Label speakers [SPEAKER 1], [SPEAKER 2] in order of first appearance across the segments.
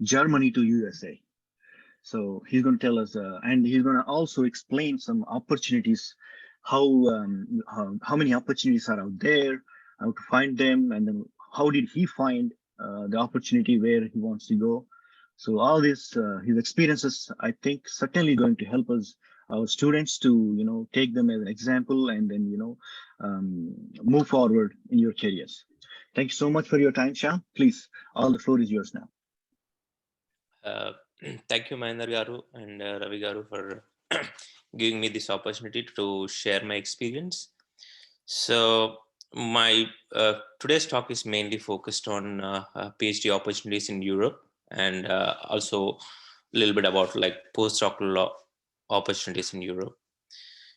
[SPEAKER 1] Germany to USA. So he's going to tell us, and he's going to also explain some opportunities, how many opportunities are out there, how to find them, and then how did he find the opportunity where he wants to go. So all this, his experiences, I think, certainly going to help us, our students, to take them as an example, and then move forward in your careers. Thank you so much for your time, Shyam. Please, all the floor is yours now.
[SPEAKER 2] Uh, Thank you, Mahendra Garu and Ravi Garu, for giving me this opportunity to share my experience. So my today's talk is mainly focused on PhD opportunities in Europe, and also a little bit about like postdoctoral opportunities in Europe.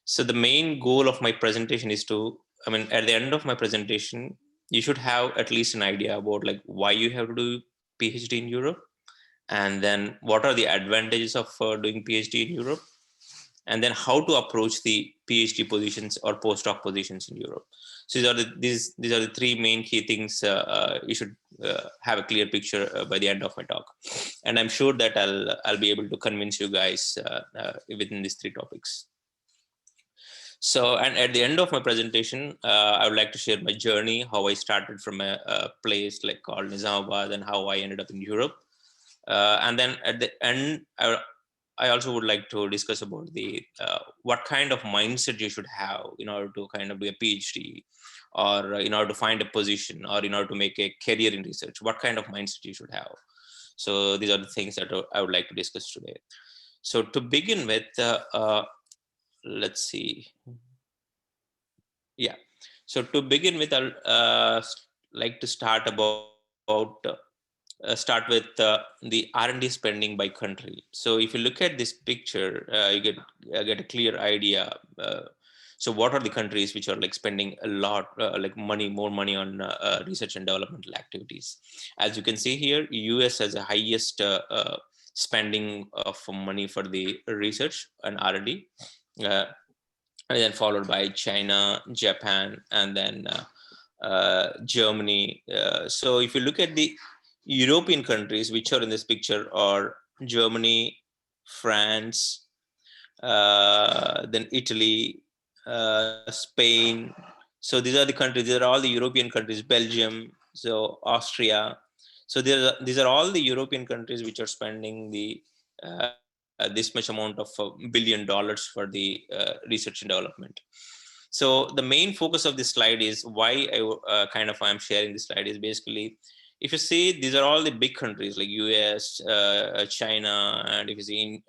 [SPEAKER 2] So the main goal of my presentation is to, I mean, at the end of my presentation, you should have at least an idea about like why you have to do PhD in Europe, and then what are the advantages of doing PhD in Europe, and then how to approach the PhD positions or postdoc positions in Europe. So these are the three main key things you should have a clear picture by the end of my talk, and I'm sure that I'll be able to convince you guys within these three topics. So, and at the end of my presentation, I would like to share my journey, how I started from a place like called Nizamabad and how I ended up in Europe. And then at the end, I also would like to discuss about the what kind of mindset you should have in order to kind of do a PhD, or in order to find a position, or in order to make a career in research. What kind of mindset you should have. So these are the things that I would like to discuss today. So to begin with, let's see. Yeah. So to begin with, I'll like to start start with the R&D spending by country. So if you look at this picture, you get a clear idea. So what are the countries which are like spending a lot, like more money on research and developmental activities? As you can see here, US has the highest spending of money for the research and R&D. And then followed by China, Japan, and then Germany. So if you look at the European countries which are in this picture, are Germany, France, then Italy, Spain. So these are the countries. These are all the European countries. Belgium, so Austria. So these are all the European countries which are spending the this much amount of $1 billion for the research and development. So the main focus of this slide is why I'm sharing this slide is basically, if you see, these are all the big countries like US, China, and if you see,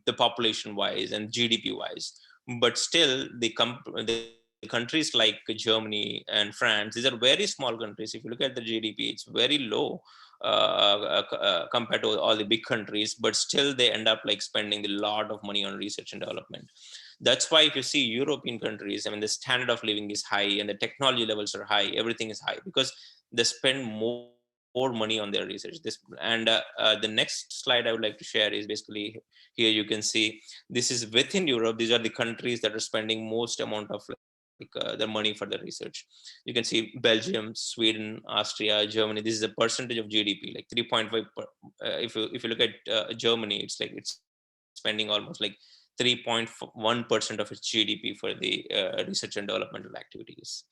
[SPEAKER 2] the population wise and GDP wise, but still the countries like Germany and France, these are very small countries. If you look at the GDP, it's very low compared to all the big countries, but still they end up like spending a lot of money on research and development. That's why if you see European countries, the standard of living is high and the technology levels are high, everything is high because they spend more money on their research. The next slide I would like to share is basically, here you can see, this is within Europe. These are the countries that are spending most amount of their money for the research. You can see Belgium, Sweden, Austria, Germany. This is a percentage of GDP, like 3.5. If you look at Germany, it's spending almost like 3.1% of its GDP for the research and developmental activities.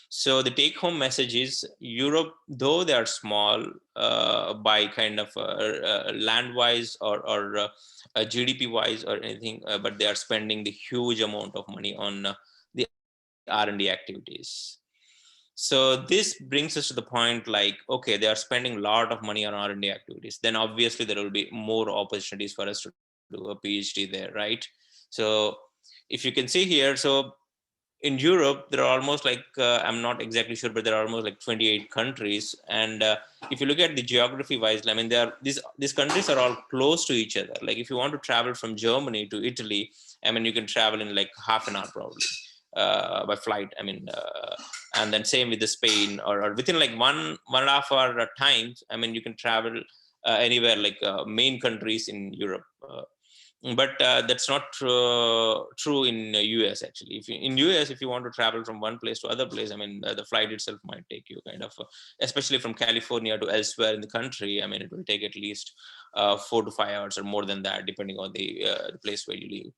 [SPEAKER 2] So the take-home message is Europe, though they are small by kind of land-wise or GDP-wise or anything, but they are spending the huge amount of money on the R&D activities. So this brings us to the point like, okay, they are spending a lot of money on R&D activities. Then obviously there will be more opportunities for us to do a PhD there, right? So if you can see here, so in Europe, there are almost like, I'm not exactly sure, but there are almost like 28 countries. And if you look at the geography wise, these countries are all close to each other. Like if you want to travel from Germany to Italy, you can travel in like half an hour probably by flight. And then same with the Spain, or within like one and a half hour times, you can travel anywhere, like main countries in Europe. but that's not true in US actually. In US, if you want to travel from one place to other place, I mean, the flight itself might take you kind of, especially from California to elsewhere in the country. I mean, it will take at least 4 to 5 hours or more than that, depending on the place where you live.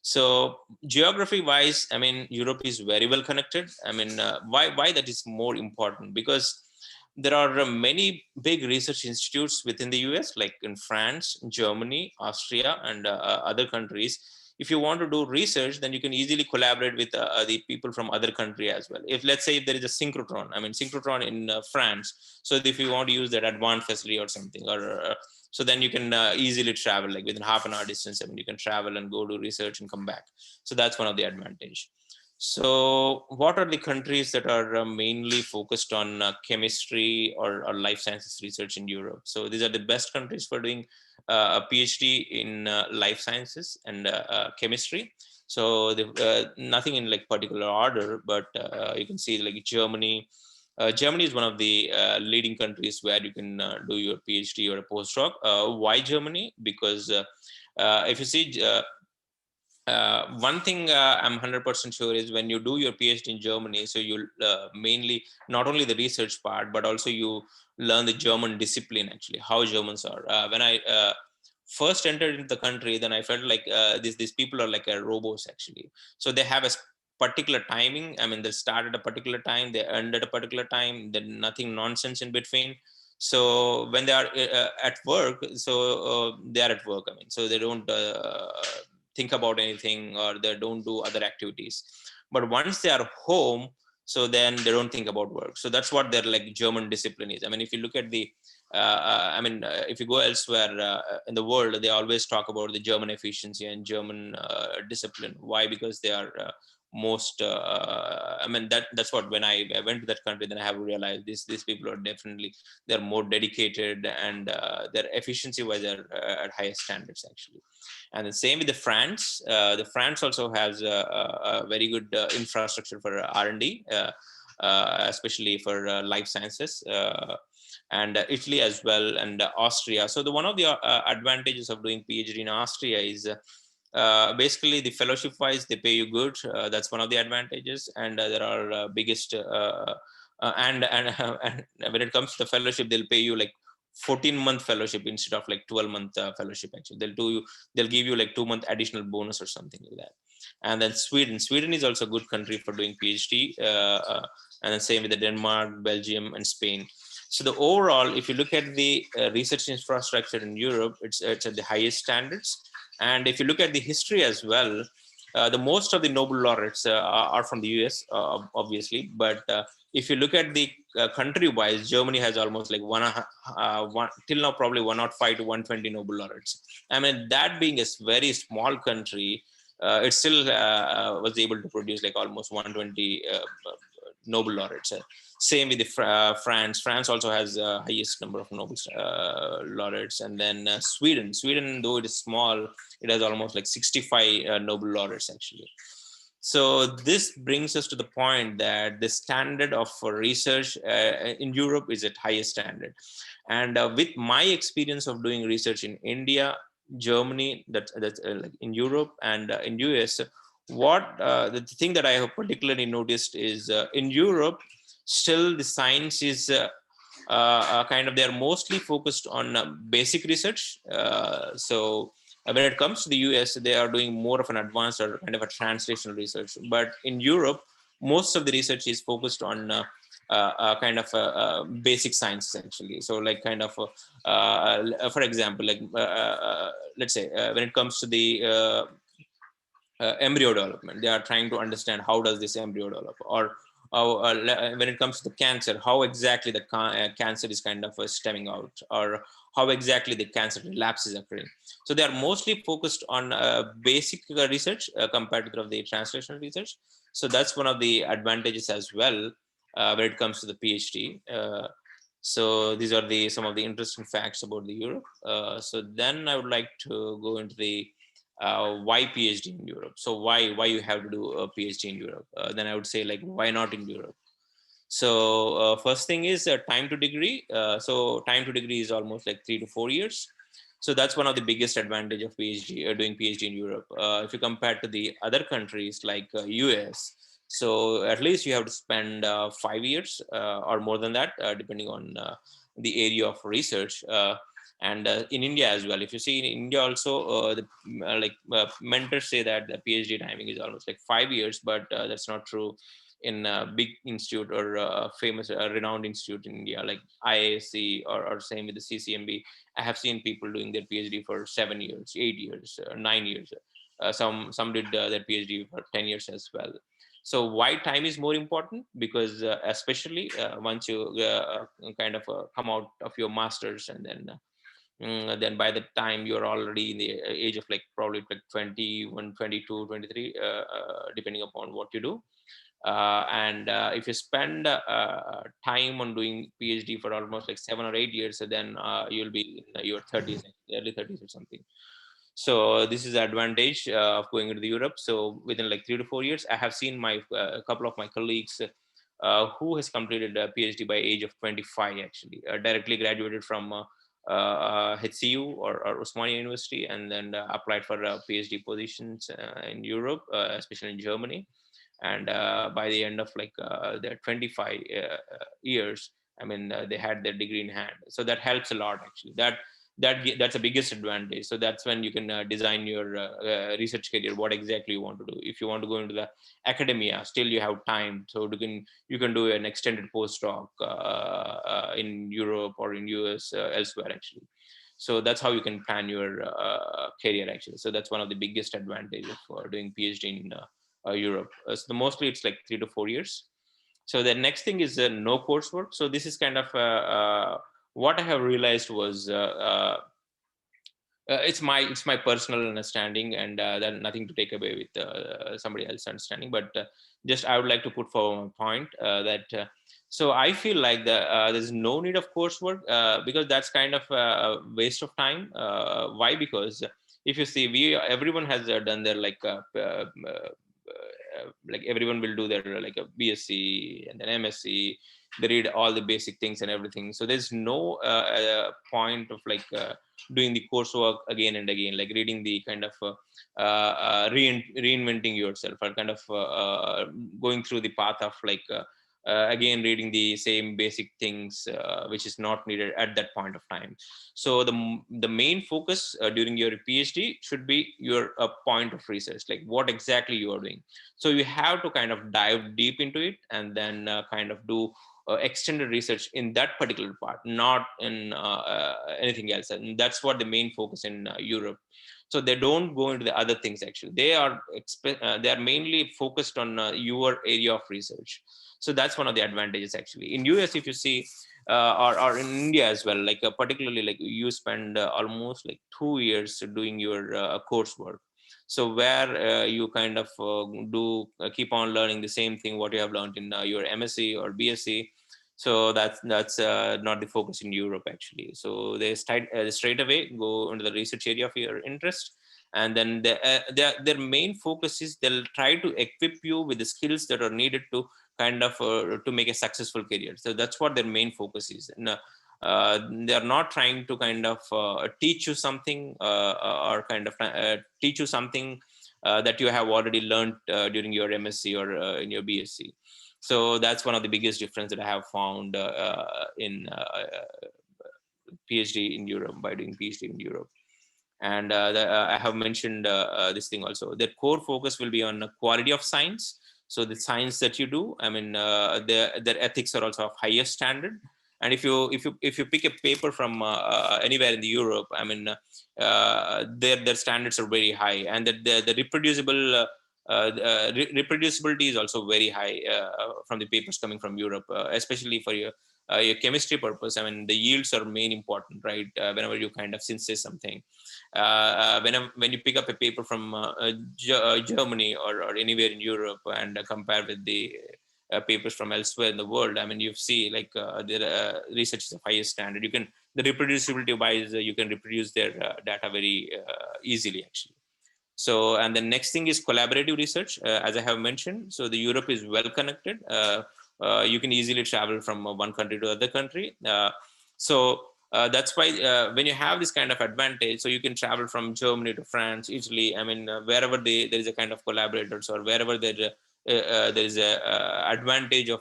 [SPEAKER 2] So geography wise, I mean, Europe is very well connected. I mean, why that is more important? Because there are many big research institutes within the US, like in France, Germany, Austria, and other countries. If you want to do research, then you can easily collaborate with the people from other country as well. If, let's say, if there is a synchrotron, I mean, synchrotron in France. So if you want to use that advanced facility or something, or so then you can easily travel, like within half an hour distance. I mean, you can travel and go do research and come back. So that's one of the advantage. So what are the countries that are mainly focused on chemistry or life sciences research in Europe? So these are the best countries for doing a PhD in life sciences and chemistry. So nothing in like particular order, but you can see like Germany. Germany is one of the leading countries where you can do your PhD or a postdoc. Why Germany? Because if you see, one thing I'm 100% sure is when you do your PhD in Germany, so you mainly not only the research part, but also you learn the German discipline, actually, how Germans are. When I first entered into the country, then I felt like these people are like robots, actually. So they have a particular timing. I mean, they start at a particular time, they end at a particular time, then nothing nonsense in between. So when they are at work, so they are at work. I mean, so they don't think about anything, or they don't do other activities. But once they are home, so then they don't think about work. So that's what their like German discipline is. I mean, if you look at the if you go elsewhere in the world, they always talk about the German efficiency and German discipline. Why? Because they are most I mean, that's what, when I went to that country, then I have realized these people are definitely, they're more dedicated, and their efficiency wise are at highest standards, actually. And the same with the France. The France also has a very good infrastructure for R&D, especially for life sciences, and Italy as well, and Austria. So the one of the advantages of doing PhD in Austria is basically the fellowship wise, they pay you good. That's one of the advantages. And there are biggest and when it comes to the fellowship, they'll pay you like 14-month fellowship instead of like 12-month fellowship. Actually, they'll give you like 2-month additional bonus or something like that. And then Sweden is also a good country for doing PhD, and then same with the Denmark, Belgium, and Spain. So the overall, if you look at the research infrastructure in Europe, it's at the highest standards. And if you look at the history as well, the most of the Nobel laureates are from the US, obviously. But if you look at the country-wise, Germany has almost like one till now probably 105 to 120 Nobel laureates. I mean, that being a very small country, it still was able to produce like almost 120 Nobel laureates. Same with the France. France also has the highest number of Nobel laureates. And then Sweden, though it is small, it has almost like 65 Nobel laureates, actually. So this brings us to the point that the standard of research in Europe is at highest standard. And with my experience of doing research in India, Germany, that's like in Europe, and in US, what the thing that I have particularly noticed is in Europe, still the science is kind of, they're mostly focused on basic research. So when it comes to the US, they are doing more of an advanced or kind of a translational research. But in Europe, most of the research is focused on kind of basic science, actually. So like kind of, for example, like let's say when it comes to the embryo development, they are trying to understand how does this embryo develop, or when it comes to the cancer, how exactly the cancer is kind of stemming out, or how exactly the cancer relapse is occurring. So they are mostly focused on basic research compared to the translational research. So that's one of the advantages as well when it comes to the PhD. So these are some of the interesting facts about the Europe. So then I would like to go into the why PhD in Europe. So why you have to do a PhD in Europe? Then I would say, like, why not in Europe? So first thing is time to degree. So time to degree is almost like 3 to 4 years. So that's one of the biggest advantage of PhD, doing PhD in Europe. If you compare to the other countries like US, so at least you have to spend 5 years or more than that, depending on the area of research. And in India as well, if you see in India also, mentors say that the PhD timing is almost like 5 years, but that's not true in a big institute or famous, renowned institute in India, like IISc or same with the CCMB. I have seen people doing their PhD for 7 years, 8 years, 9 years. Some did their PhD for 10 years as well. So why time is more important? Because especially once you kind of come out of your masters, and then by the time you're already in the age of like probably like 21, 22, 23, depending upon what you do. And if you spend time on doing PhD for almost like 7 or 8 years, so then you'll be in your 30s, early 30s or something. So this is the advantage of going into the Europe. So within like 3 to 4 years, I have seen a couple of my colleagues who has completed a PhD by age of 25, actually, directly graduated from HCU or Osmania University, and then applied for PhD positions in Europe, especially in Germany. And by the end of like their 25 years, I mean, they had their degree in hand. So that helps a lot, actually. That's the biggest advantage. So that's when you can design your research career, what exactly you want to do. If you want to go into the academia, still you have time, so you can do an extended postdoc in Europe or in US, elsewhere, actually. So that's how you can plan your career, actually. So that's one of the biggest advantages for doing PhD in Europe. So mostly it's like 3 to 4 years. So the next thing is no coursework. So this is kind of what I have realized was it's my personal understanding, and then nothing to take away with somebody else's understanding. But just I would like to put forward my point that so I feel like there's no need of coursework because that's kind of a waste of time. Why? Because if you see, everyone has done their like everyone will do their like a BSc and then MSc. They read all the basic things and everything. So there's no point of like doing the coursework again and again, like reading the kind of reinventing yourself, or kind of going through the path of like again reading the same basic things which is not needed at that point of time. So the main focus during your PhD should be your point of research, like what exactly you are doing. So you have to kind of dive deep into it, and then kind of do extended research in that particular part, not in anything else. And that's what the main focus in Europe. So they don't go into the other things, actually. They are mainly focused on your area of research. So that's one of the advantages, actually. In US, if you see, or in India as well, like particularly like you spend almost like 2 years doing your coursework. So where you kind of keep on learning the same thing what you have learned in your MSc or BSc. So that's not the focus in Europe, actually. So they straight away go into the research area of your interest, and then their main focus is they'll try to equip you with the skills that are needed to kind of to make a successful career. So that's what their main focus is. And, they are not trying to kind of teach you something or kind of teach you something that you have already learned during your MSc or in your BSc. So that's one of the biggest difference that I have found in PhD in Europe, by doing PhD in Europe. And I have mentioned this thing also. Their core focus will be on quality of science. So the science that you do, I mean, their ethics are also of highest standard. And if you pick a paper from anywhere in the Europe, I mean, their standards are very high, and the reproducible reproducibility is also very high from the papers coming from Europe, especially for your chemistry purpose. I mean, the yields are main important, right? Whenever you kind of synthesize something, when you pick up a paper from Germany or anywhere in Europe and compare with the papers from elsewhere in the world, I mean, you see like their research is of highest standard. The reproducibility wise, you can reproduce their data very easily, actually. So, and the next thing is collaborative research, as I have mentioned. So the Europe is well connected. You can easily travel from one country to other country. So that's why when you have this kind of advantage, so you can travel from Germany to France, Italy. I mean, wherever there is a kind of collaborators, or wherever there is a advantage of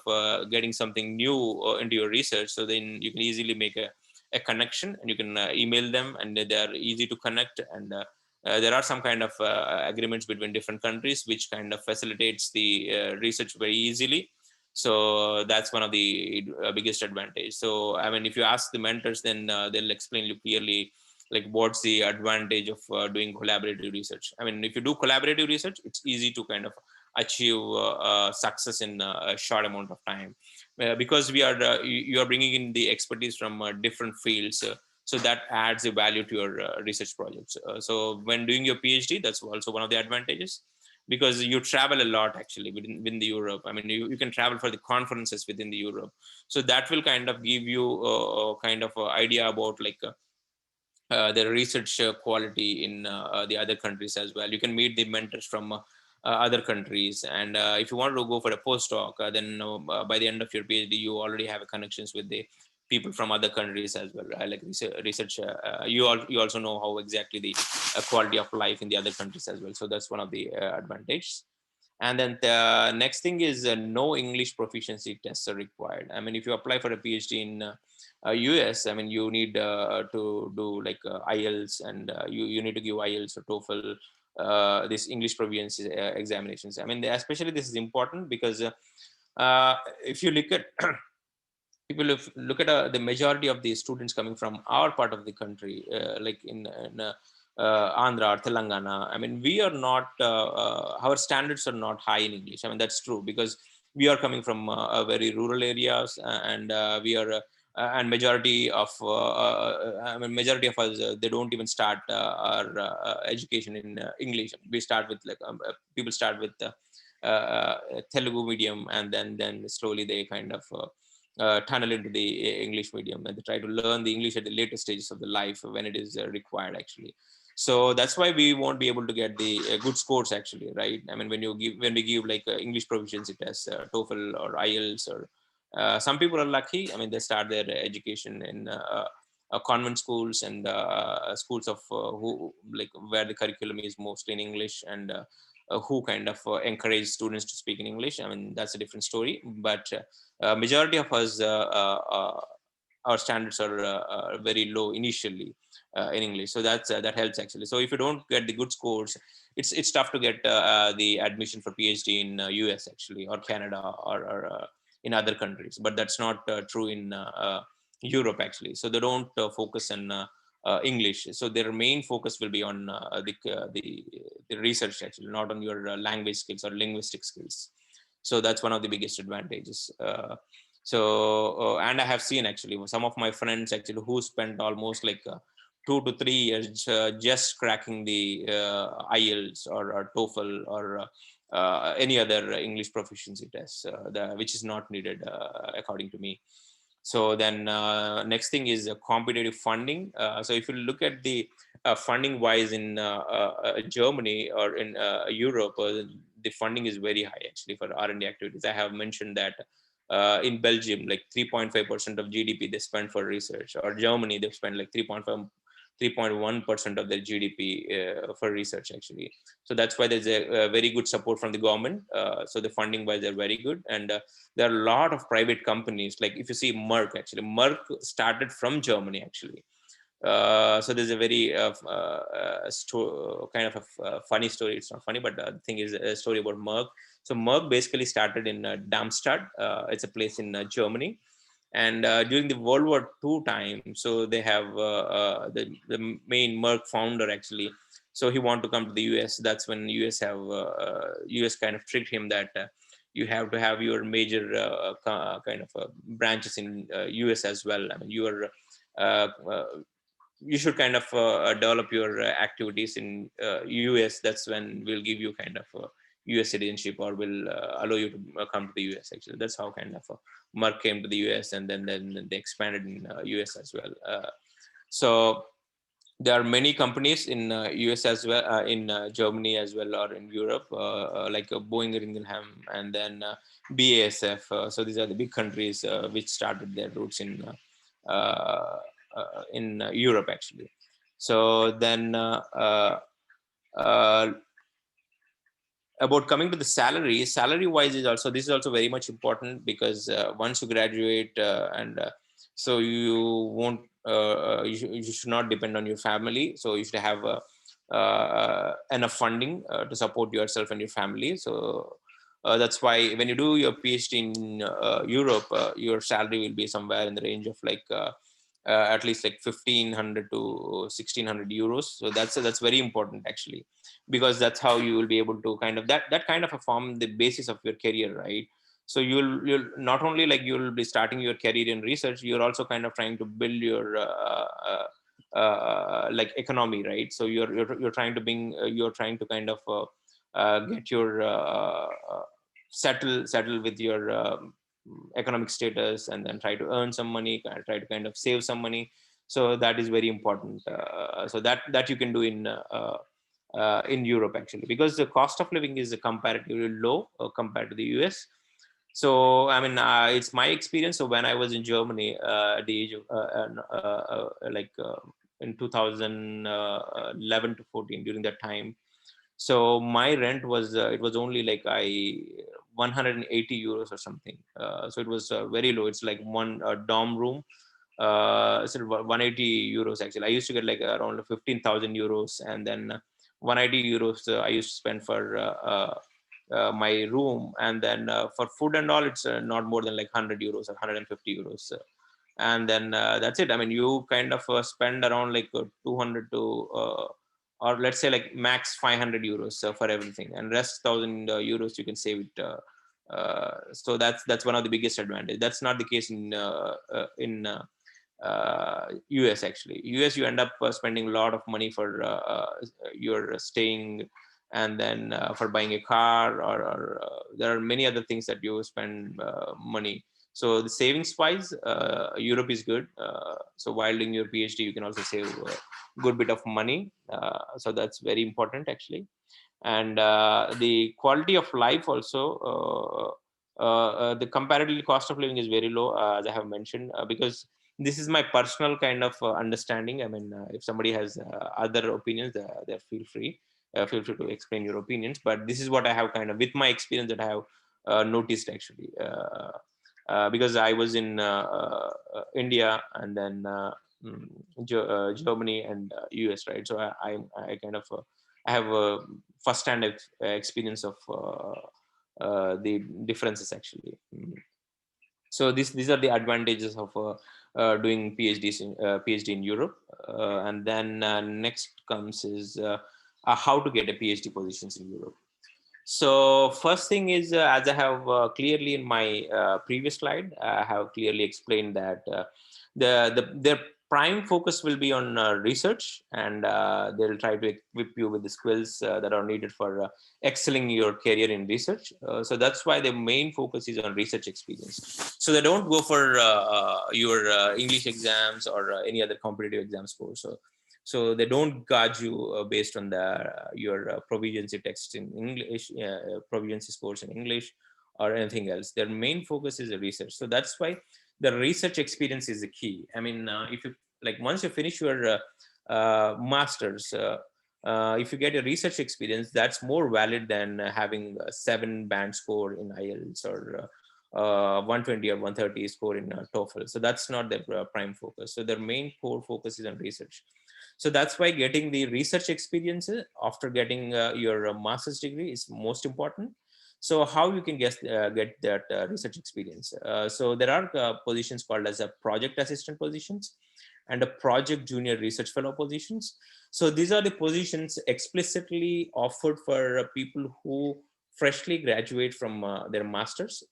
[SPEAKER 2] getting something new into your research. So then you can easily make a connection, and you can email them, and they are easy to connect. And there are some kind of agreements between different countries, which kind of facilitates the research very easily. So that's one of the biggest advantage. So I mean, if you ask the mentors, then they'll explain you clearly like what's the advantage of doing collaborative research. I mean, if you do collaborative research, it's easy to kind of achieve success in a short amount of time, because you are bringing in the expertise from different fields. So that adds a value to your research projects. So when doing your PhD, that's also one of the advantages, because you travel a lot actually within the Europe. I mean, you can travel for the conferences within the Europe. So that will kind of give you kind of idea about like the research quality in the other countries as well. You can meet the mentors from other countries, and if you want to go for a postdoc, then by the end of your PhD, you already have connections with the people from other countries as well. Like research, you also know how exactly the quality of life in the other countries as well. So that's one of the advantages. And then the next thing is no English proficiency tests are required. I mean, if you apply for a PhD in US, I mean, you need to do like IELTS, and you need to give IELTS or TOEFL, this English proficiency examinations. I mean, especially this is important because if you look at people look at the majority of the students coming from our part of the country, like in Andhra or Telangana, I mean, we are not, our standards are not high in English. I mean, that's true, because we are coming from a very rural areas, and we are, and I mean, majority of us, they don't even start our education in English. We start with like, people start with Telugu medium, and then slowly they kind of tunnel into the English medium, and they try to learn the English at the later stages of the life when it is required actually. So that's why we won't be able to get the good scores actually, right? I mean, when we give like English proficiency tests, TOEFL or IELTS, or some people are lucky. I mean, they start their education in convent schools, and schools of who like where the curriculum is mostly in English, and who kind of encourage students to speak in English. I mean, that's a different story. But majority of us, our standards are very low initially in English. So that helps actually. So if you don't get the good scores, it's tough to get the admission for PhD in US actually, or Canada, or in other countries. But that's not true in Europe actually. So they don't focus on English. So their main focus will be on the research actually, not on your language skills or linguistic skills. So that's one of the biggest advantages. And I have seen actually some of my friends actually who spent almost like 2 to 3 years just cracking the IELTS or TOEFL or any other English proficiency test, which is not needed according to me. So then next thing is competitive funding. So if you look at the funding wise in Germany or in Europe, the funding is very high actually for R&D activities. I have mentioned that in Belgium, like 3.5% of GDP they spend for research, or Germany, they spend like 3.1% of their GDP for research actually. So that's why there's a very good support from the government. So the funding wise, they're very good. And there are a lot of private companies. Like if you see Merck, actually, Merck started from Germany actually. So there's a very kind of a funny story. It's not funny, but the thing is a story about Merck. So Merck basically started in Darmstadt. It's a place in Germany. And during the World War II time, so they have the main Merck founder actually. So he wanted to come to the US. That's when US kind of tricked him that you have to have your major kind of branches in US as well. I mean, you should kind of develop your activities in US. That's when we'll give you kind of US citizenship, or will allow you to come to the US actually. That's how kind of Merck came to the US, and then they expanded in US as well. So there are many companies in US as well, in Germany as well, or in Europe, like Boehringer Ingelheim, and then BASF. So these are the big countries which started their roots in Europe actually. So then about coming to the salary wise is also, this is also very much important, because once you graduate and so you won't you should not depend on your family, so you should have enough funding to support yourself and your family. So that's why when you do your PhD in Europe, your salary will be somewhere in the range of like at least like 1500 to 1600 euros. So that's very important actually, because that's how you will be able to kind of that kind of a form the basis of your career, right? So you'll not only like you'll be starting your career in research, you're also kind of trying to build your like economy, right? So you're trying to bring you're trying to kind of get your settle with your economic status, and then try to earn some money, try to kind of save some money. So that is very important. So that you can do in Europe actually, because the cost of living is comparatively low compared to the US. So I mean, it's my experience. So when I was in Germany at the age of in 2011 to 14, during that time, so my rent was it was only like 180 euros or something. So it was very low. It's like one dorm room. So 180 euros actually. I used to get like around 15,000 euros, and then 180 euros I used to spend for my room, and then for food and all, it's not more than like 100 euros or 150 euros. And then that's it. I mean, you kind of spend around like 200 to or let's say like max 500 euros for everything, and rest 1000 euros you can save it. So that's one of the biggest advantage. That's not the case in US actually. US, you end up spending a lot of money for your staying, and then for buying a car, or there are many other things that you spend money. So the savings wise, Europe is good. So while doing your PhD, you can also save a good bit of money. So that's very important actually. And the quality of life also, the comparatively cost of living is very low, as I have mentioned, because this is my personal kind of understanding. I mean, if somebody has other opinions, they feel free to explain your opinions. But this is what I have kind of, with my experience, that I have noticed actually. Because I was in India, and then Germany and US, right? So I kind of I have a first-hand experience of the differences actually. So these are the advantages of doing PhD in Europe. And then next comes is how to get a PhD positions in Europe. So first thing is, as I have clearly in my previous slide, I have clearly explained that their prime focus will be on research, and they'll try to equip you with the skills that are needed for excelling your career in research. So that's why the main focus is on research experience. So they don't go for your English exams or any other competitive exam score. So they don't gauge you based on your proficiency text in English, proficiency scores in English, or anything else. Their main focus is the research. So that's why the research experience is the key. I mean, if you like, once you finish your masters, if you get a research experience, that's more valid than having a 7-band score in IELTS, or 120 or 130 score in TOEFL. So that's not their prime focus. So their main core focus is on research. So that's why getting the research experience after getting your master's degree is most important. So how you can get that research experience? So there are positions called as a project assistant positions and a project junior research fellow positions. So these are the positions explicitly offered for people who freshly graduate from their masters.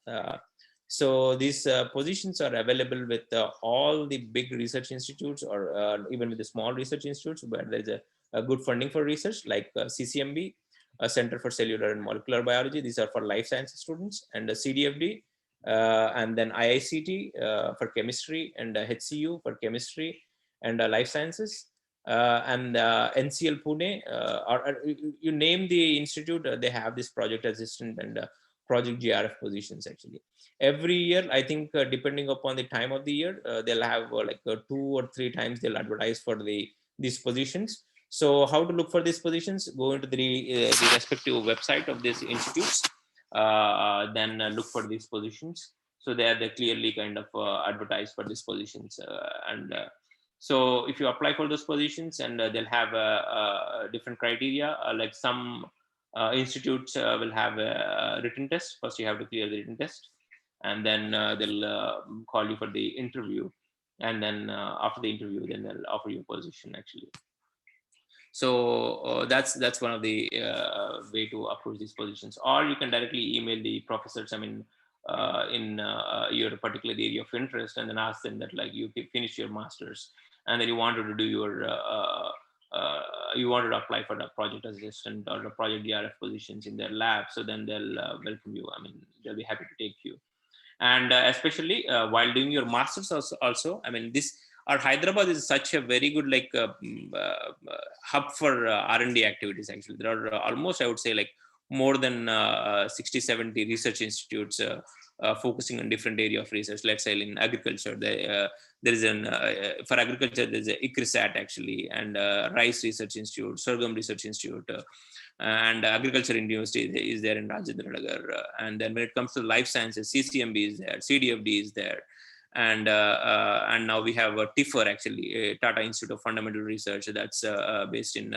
[SPEAKER 2] So these positions are available with all the big research institutes, or even with the small research institutes where there's a good funding for research, like CCMB, a Center for Cellular and Molecular Biology. These are for life sciences students, and CDFD, and then IICT for chemistry, and HCU for chemistry and life sciences, and NCL Pune, or you name the institute, they have this project assistant and project GRF positions actually. Every year, I think depending upon the time of the year, they'll have 2 or 3 times they'll advertise for these positions. So how to look for these positions? Go into the respective website of these institutes, then look for these positions. So they clearly kind of advertise for these positions, so if you apply for those positions, and they'll have different criteria, like some institutes will have a written test. First, you have to clear the written test, and then they'll call you for the interview, and then after the interview, then they'll offer you a position actually. So that's one of the way to approach these positions. Or you can directly email the professors, I mean, in your particular area of interest, and then ask them that, like, you finish your master's and then you wanted to do your you wanted to apply for the project assistant or the project DRF positions in their lab. So then they'll welcome you. I mean, they'll be happy to take you. And especially while doing your master's also, I mean, this, our Hyderabad is such a very good hub for R&D activities. Actually, there are almost, I would say, like more than 60, 70 research institutes focusing on different area of research. Let's say in agriculture, there is for agriculture, there's a ICRISAT actually, and Rice Research Institute, Sorghum Research Institute, and Agriculture University is there in Rajendra Nagar. And then when it comes to life sciences, CCMB is there, CDFD is there. And now we have TIFR actually, Tata Institute of Fundamental Research, that's based in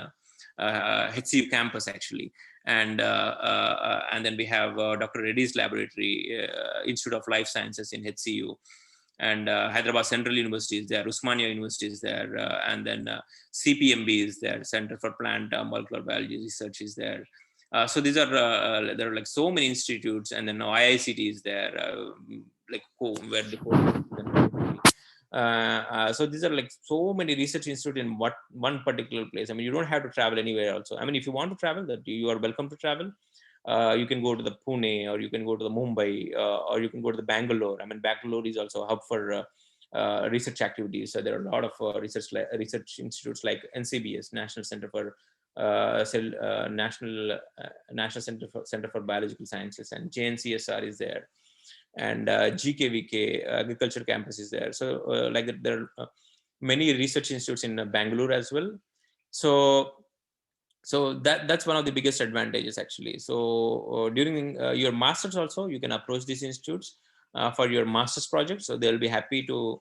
[SPEAKER 2] HCU campus actually. And then we have Dr. Reddy's Laboratory, Institute of Life Sciences in HCU. And Hyderabad Central University is there, Osmania University is there, and then CPMB is there, Center for Plant Molecular Biology Research is there. So these are, there are like so many institutes, and then now IICT is there, where the so these are like so many research institutes in one particular place. I mean, you don't have to travel anywhere also. I mean, if you want to travel, that you are welcome to travel. You can go to the Pune, or you can go to the Mumbai, or you can go to the Bangalore. I mean, Bangalore is also a hub for research activities. So there are a lot of research institutes like NCBS, National Center for National Center for Biological Sciences, and JNCSR is there, and GKVK Agriculture Campus is there. So there are many research institutes in Bangalore as well. So that's one of the biggest advantages actually. So during your masters also, you can approach these institutes for your master's project. So they'll be happy to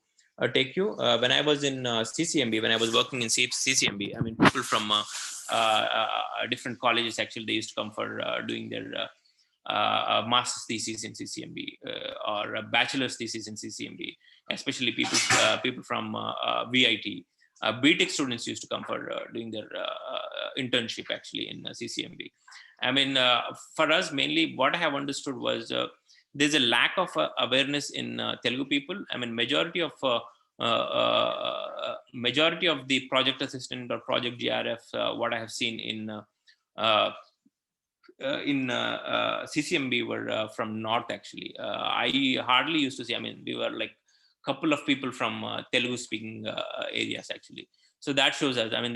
[SPEAKER 2] take you. When I was in CCMB, when I was working in CCMB, I mean, people from different colleges actually, they used to come for doing their master's thesis in CCMB or a bachelor's thesis in CCMB, especially people from VIT. BTech students used to come for doing their internship actually in CCMB. I mean, for us, mainly what I have understood was there's a lack of awareness in Telugu people. I mean, majority of the project assistant or project GRF, what I have seen in CCMB were from North actually. I hardly used to see, I mean, we were like couple of people from Telugu speaking areas actually. So that shows us, I mean,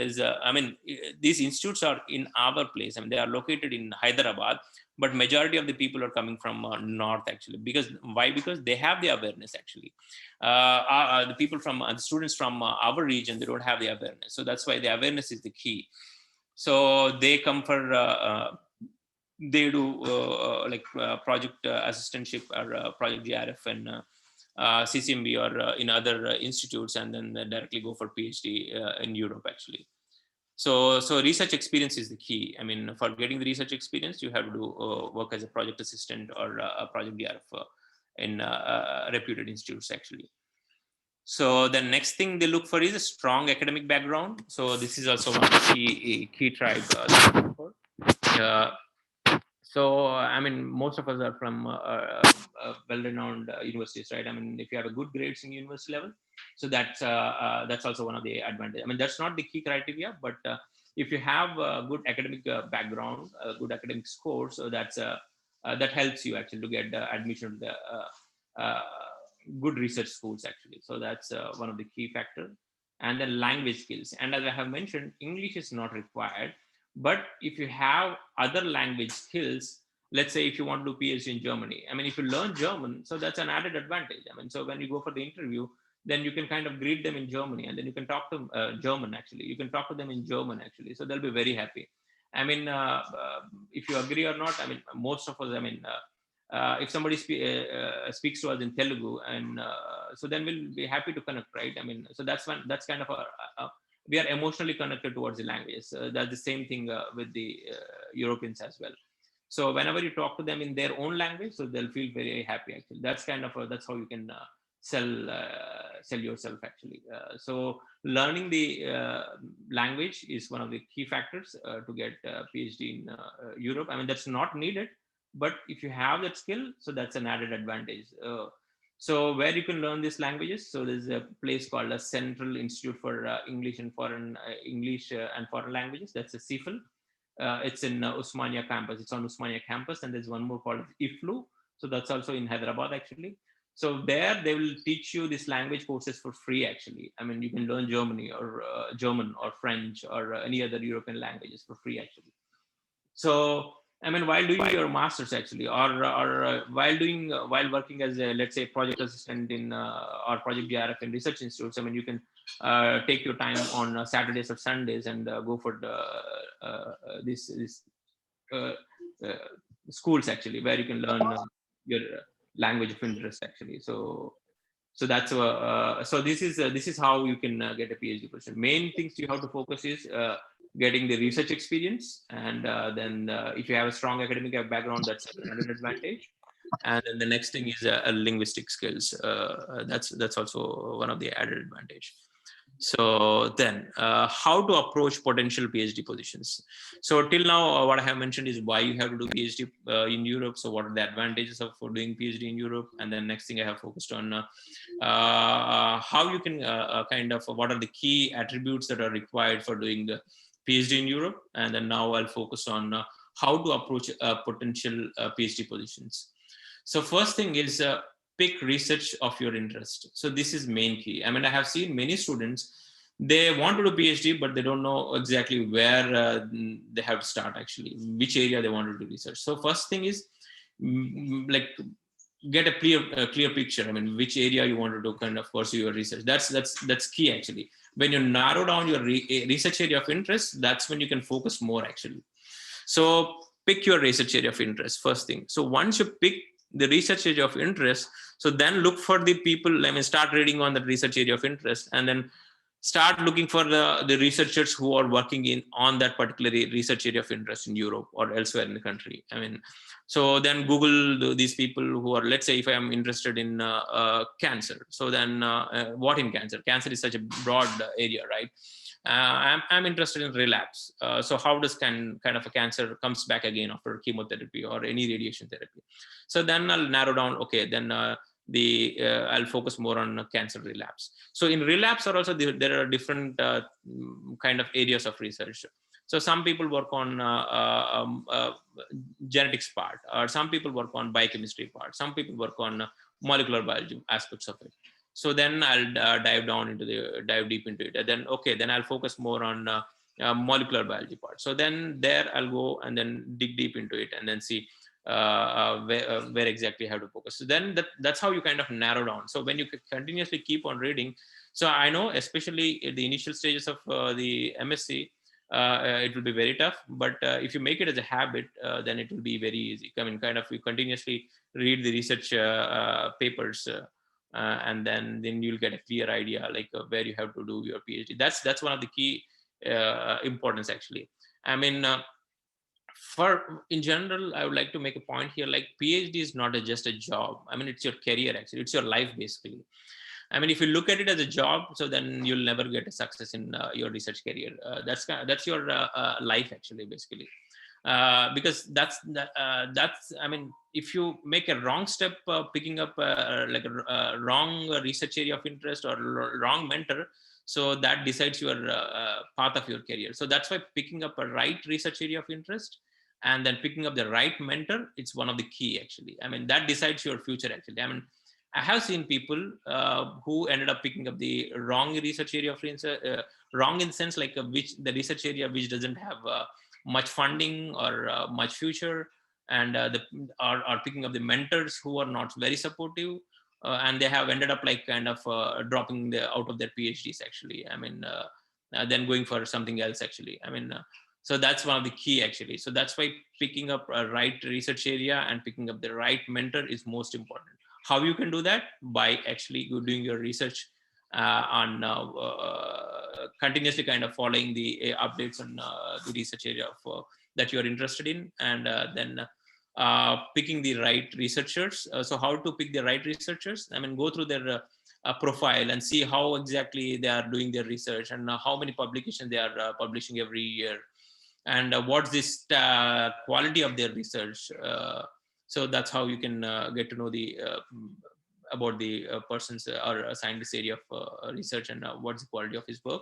[SPEAKER 2] these institutes are in our place. I mean, they are located in Hyderabad, but majority of the people are coming from North actually. Why? Because they have the awareness actually. The people from, the students from our region, they don't have the awareness. So that's why the awareness is the key. So they come for, they do project assistantship or project GRF and CCMB or in other institutes, and then they directly go for PhD in Europe actually. So research experience is the key. I mean, for getting the research experience, you have to do work as a project assistant or a project GRF in reputed institutes actually. So the next thing they look for is a strong academic background. So this is also one of the key tribe they look for. So, I mean, most of us are from well-renowned universities, right? I mean, if you have a good grades in university level, so that's also one of the advantages. I mean, that's not the key criteria, but if you have a good academic background, a good academic score, so that helps you actually to get admission to the good research schools actually. So that's one of the key factors. And then language skills. And as I have mentioned, English is not required. But if you have other language skills, let's say if you want to do PhD in Germany, I mean, if you learn German, so that's an added advantage. I mean, so when you go for the interview, then you can kind of greet them in Germany, and then you can talk to German actually. You can talk to them in German actually, so they'll be very happy. I mean, if you agree or not, I mean, most of us, I mean, if somebody speaks to us in Telugu, and so then we'll be happy to connect, right? I mean, so that's kind of we are emotionally connected towards the languages. That's the same thing with the Europeans as well. So whenever you talk to them in their own language, so they'll feel very happy. Actually, that's kind of that's how you can sell yourself actually. So learning the language is one of the key factors to get PhD in Europe. I mean, that's not needed, but if you have that skill, so that's an added advantage. So where you can learn these languages, so there's a place called a Central Institute for English and Foreign Languages. That's a CIFL. It's in Osmania campus. It's on Osmania campus, and there's one more called IFLU. So that's also in Hyderabad actually. So there they will teach you these language courses for free actually. I mean, you can learn German or French or any other European languages for free actually. So I mean, while doing your masters actually, or while working as a, let's say, project assistant in or project GRF in research institutes, I mean, you can take your time on Saturdays or Sundays and go for these uh, uh, schools actually, where you can learn your language of interest actually. So that's so this is how you can get a PhD position. Main things you have to focus is getting the research experience, and then if you have a strong academic background, that's another advantage. And then the next thing is linguistic skills. That's also one of the added advantage. So then how to approach potential PhD positions. So till now what I have mentioned is why you have to do PhD in Europe. So what are the advantages of for doing PhD in Europe? And then next thing I have focused on how you can kind of what are the key attributes that are required for doing the PhD in Europe. And then now I'll focus on how to approach potential PhD positions. So first thing is pick research of your interest. So this is main key. I mean, I have seen many students, they want to do PhD, but they don't know exactly where they have to start actually, which area they want to do research. So first thing is like get a clear picture. I mean, which area you want to do kind of pursue your research. That's key actually. When you narrow down your research area of interest, that's when you can focus more actually. So pick your research area of interest first thing. So once you pick the research area of interest, so then look for the people, I mean, start reading on the research area of interest, and then start looking for the researchers who are working on that particular research area of interest in Europe or elsewhere in the country. I mean, so then Google these people who are, let's say if I am interested in cancer, so then what in cancer? Cancer is such a broad area, right? I'm interested in relapse. So how does kind of a cancer comes back again after chemotherapy or any radiation therapy? So then I'll narrow down, okay, then I'll focus more on cancer relapse. So in relapse are also there are different kind of areas of research. So some people work on genetics part, or some people work on biochemistry part, some people work on molecular biology aspects of it. So then I'll dive deep into it. And then, okay, then I'll focus more on molecular biology part. So then there I'll go and then dig deep into it and then see where exactly I have to focus. So then that's how you kind of narrow down. So when you continuously keep on reading, so I know especially at the initial stages of the MSc, it will be very tough, but if you make it as a habit, then it will be very easy. I mean, kind of you continuously read the research papers, and then you'll get a clear idea like where you have to do your PhD. That's one of the key importance actually. I mean, for in general, I would like to make a point here, like PhD is not just a job. I mean, it's your career actually, it's your life basically. I mean, if you look at it as a job, so then you'll never get a success in your research career. That's your life actually, basically, because that's I mean, if you make a wrong step, picking up like a wrong research area of interest or wrong mentor, so that decides your path of your career. So that's why picking up a right research area of interest and then picking up the right mentor, it's one of the key actually. I mean, that decides your future actually. I mean, I have seen people who ended up picking up the wrong research area of wrong in the sense like which the research area which doesn't have much funding or much future. and are picking up the mentors who are not very supportive, and they have ended up like kind of dropping out of their PhDs actually. I mean, then going for something else actually. I mean, so that's one of the key actually. So that's why picking up a right research area and picking up the right mentor is most important. How you can do that? By actually doing your research on continuously kind of following the updates on the research area that you are interested in, and then picking the right researchers. So how to pick the right researchers? I mean, go through their profile and see how exactly they are doing their research, and how many publications they are publishing every year, and what's this quality of their research. So that's how you can get to know the about the person's or a scientist area of research, and what's the quality of his work.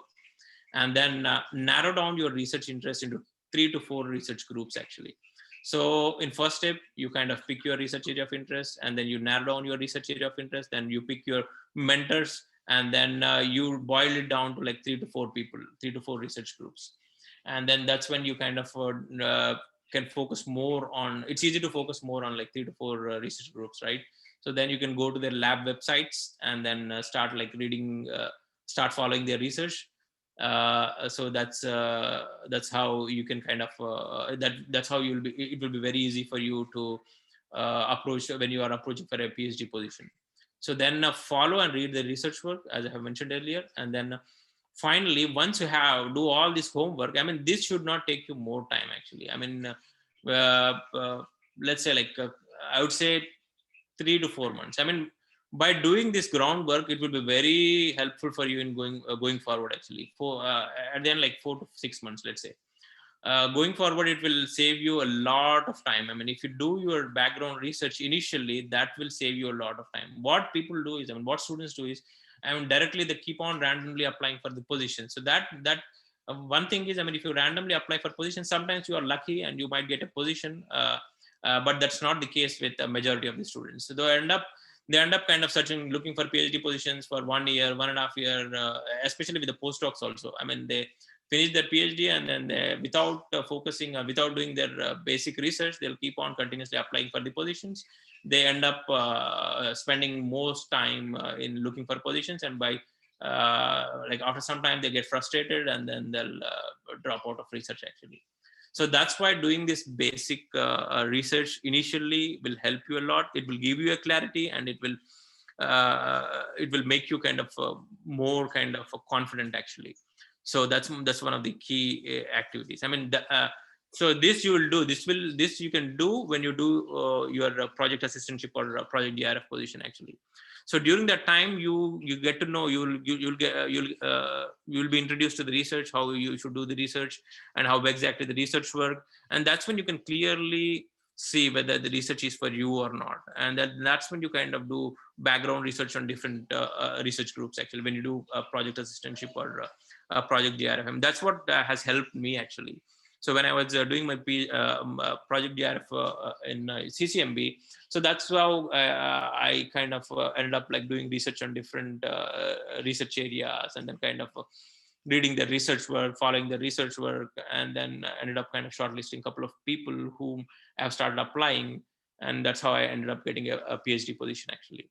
[SPEAKER 2] And then narrow down your research interest into 3 to 4 research groups actually. So in first step, you kind of pick your research area of interest, and then you narrow down your research area of interest, then you pick your mentors, and then you boil it down to like 3 to 4 people, 3 to 4 research groups. And then that's when you kind of can focus more on, it's easy to focus more on like 3 to 4 research groups, right? So then you can go to their lab websites, and then start like reading, start following their research. So that's how you can kind of that's how you'll be, it will be very easy for you to approach when you are approaching for a PhD position. So then follow and read the research work, as I have mentioned earlier. And then finally, once you have do all this homework, I mean, this should not take you more time actually. I mean, let's say like I would say 3 to 4 months. I mean, by doing this groundwork, it will be very helpful for you in going forward actually. For at the end, like 4 to 6 months, let's say. Going forward, it will save you a lot of time. I mean, if you do your background research initially, that will save you a lot of time. What people do is, I mean, what students do is, I mean, directly they keep on randomly applying for the position. So that one thing is, I mean, if you randomly apply for positions, sometimes you are lucky and you might get a position, but that's not the case with the majority of the students. So they end up kind of searching, looking for PhD positions for 1 year, 1.5 year, especially with the postdocs also. I mean, they finish their PhD, and then they, without focusing, without doing their basic research, they'll keep on continuously applying for the positions. They end up spending most time in looking for positions, and by like after some time they get frustrated, and then they'll drop out of research actually. So that's why doing this basic research initially will help you a lot. It will give you a clarity, and it will make you kind of more kind of confident actually. So that's one of the key activities. I mean, so this you will do. This you can do when you do your project assistantship or project DRF position actually. So during that time, you get to know, you'll be introduced to the research, how you should do the research, and how exactly the research work. And that's when you can clearly see whether the research is for you or not. And that's when you kind of do background research on different research groups actually, when you do a project assistantship or project DRF. That's what has helped me actually. So when I was doing my project DRF in CCMB, so that's how I kind of ended up like doing research on different research areas, and then kind of reading the research work, following the research work, and then ended up kind of shortlisting a couple of people whom have started applying. And that's how I ended up getting a PhD position actually.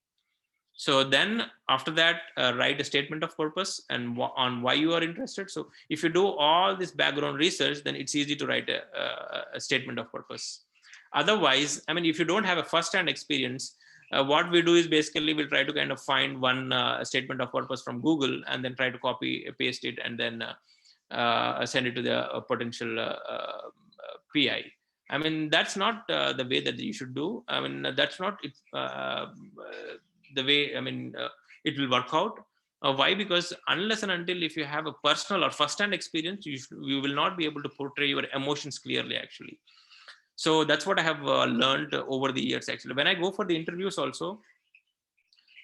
[SPEAKER 2] So then after that, write a statement of purpose and on why you are interested. So if you do all this background research, then it's easy to write a statement of purpose. Otherwise, I mean, if you don't have a first-hand experience, what we do is basically we'll try to kind of find one statement of purpose from Google, and then try to copy, paste it, and then send it to the potential PI. I mean, that's not the way that you should do. I mean, that's not the way, I mean, it will work out. Why? Because unless and until if you have a personal or first-hand experience, you will not be able to portray your emotions clearly actually. So that's what I have learned over the years actually. When I go for the interviews also,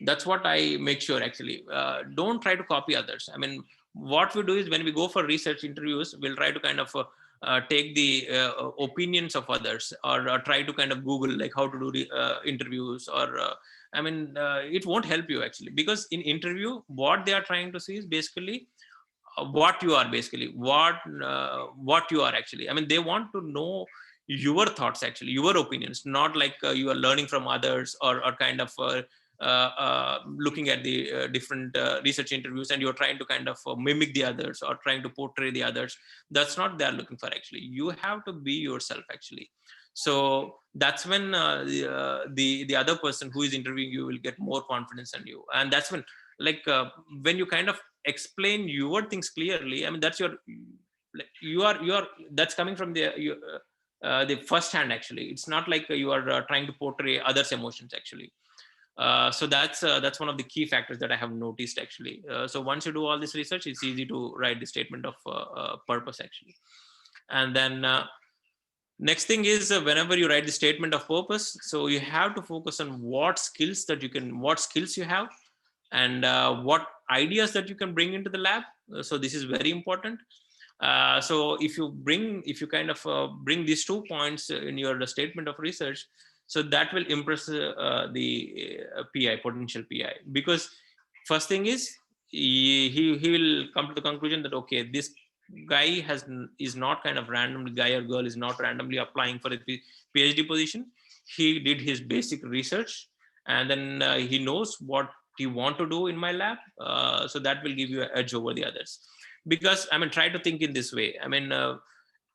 [SPEAKER 2] that's what I make sure actually. Don't try to copy others. I mean, what we do is when we go for research interviews, we'll try to kind of take the opinions of others, or try to kind of Google like how to do interviews, or I mean, it won't help you actually, because in interview, what they are trying to see is basically what you are basically, what you are actually. I mean, they want to know your thoughts, actually, your opinions, not like you are learning from others, or kind of looking at the different research interviews, and you're trying to kind of mimic the others or trying to portray the others. That's not they're looking for. Actually, you have to be yourself, actually. So that's when the other person who is interviewing you will get more confidence in you. And that's when, like, when you kind of explain your things clearly, I mean, that's your, like, you are that's coming from the first hand. Actually, it's not like you are trying to portray others' emotions, actually. So that's one of the key factors that I have noticed, actually. So once you do all this research, it's easy to write the statement of purpose, actually. And then next thing is, whenever you write the statement of purpose, so you have to focus on what skills you have, and what ideas that you can bring into the lab. So this is very important. So if you kind of bring these 2 points in your statement of research, so that will impress the PI, potential PI, because first thing is, he will come to the conclusion that, okay, this guy is not kind of randomly, guy or girl is not randomly applying for a PhD position. He did his basic research, and then he knows what he want to do in my lab. So that will give you an edge over the others. Because, I mean, try to think in this way. I mean,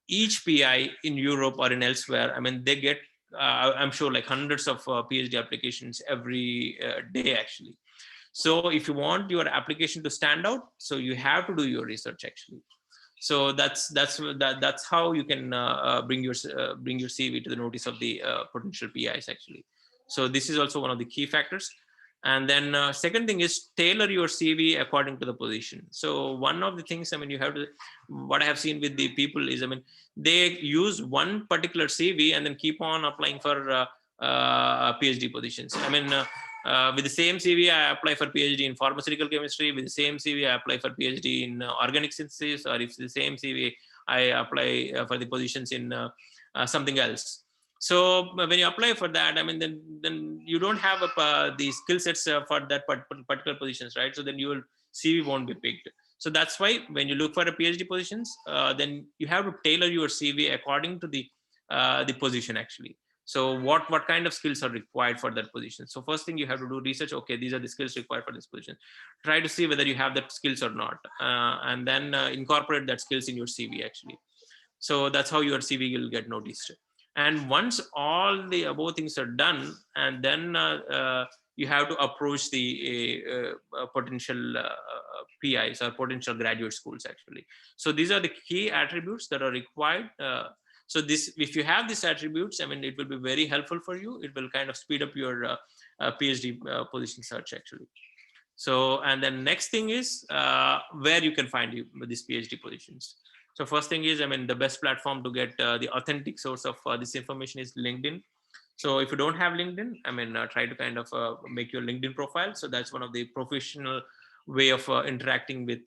[SPEAKER 2] each PI in Europe or in elsewhere, I mean, they get, I'm sure, like hundreds of PhD applications every day, actually. So if you want your application to stand out, so you have to do your research, actually. So that's how you can bring your CV to the notice of the potential PIs, actually. So this is also one of the key factors. And then second thing is, tailor your CV according to the position. So one of the things, I mean, you have to, what I have seen with the people is, I mean, they use one particular CV and then keep on applying for PhD positions. I mean, with the same CV, I apply for PhD in pharmaceutical chemistry. With the same CV, I apply for PhD in organic synthesis. Or if the same CV, I apply for the positions in something else. So when you apply for that, I mean, then you don't have the skill sets for that particular positions, right? So then your CV won't be picked. So that's why when you look for a PhD positions, then you have to tailor your CV according to the position, actually. So what kind of skills are required for that position? So first thing, you have to do research. Okay, these are the skills required for this position. Try to see whether you have that skills or not, and then incorporate that skills in your CV, actually. So that's how your CV will get noticed. And once all the above things are done, and then you have to approach the potential PIs or potential graduate schools, actually. So these are the key attributes that are required. So this, if you have these attributes, I mean, it will be very helpful for you. It will kind of speed up your PhD position search, actually. So, and then next thing is where you can find these PhD positions. So first thing is, I mean, the best platform to get the authentic source of this information is LinkedIn. So if you don't have LinkedIn, I mean, try to kind of make your LinkedIn profile. So that's one of the professional way of interacting with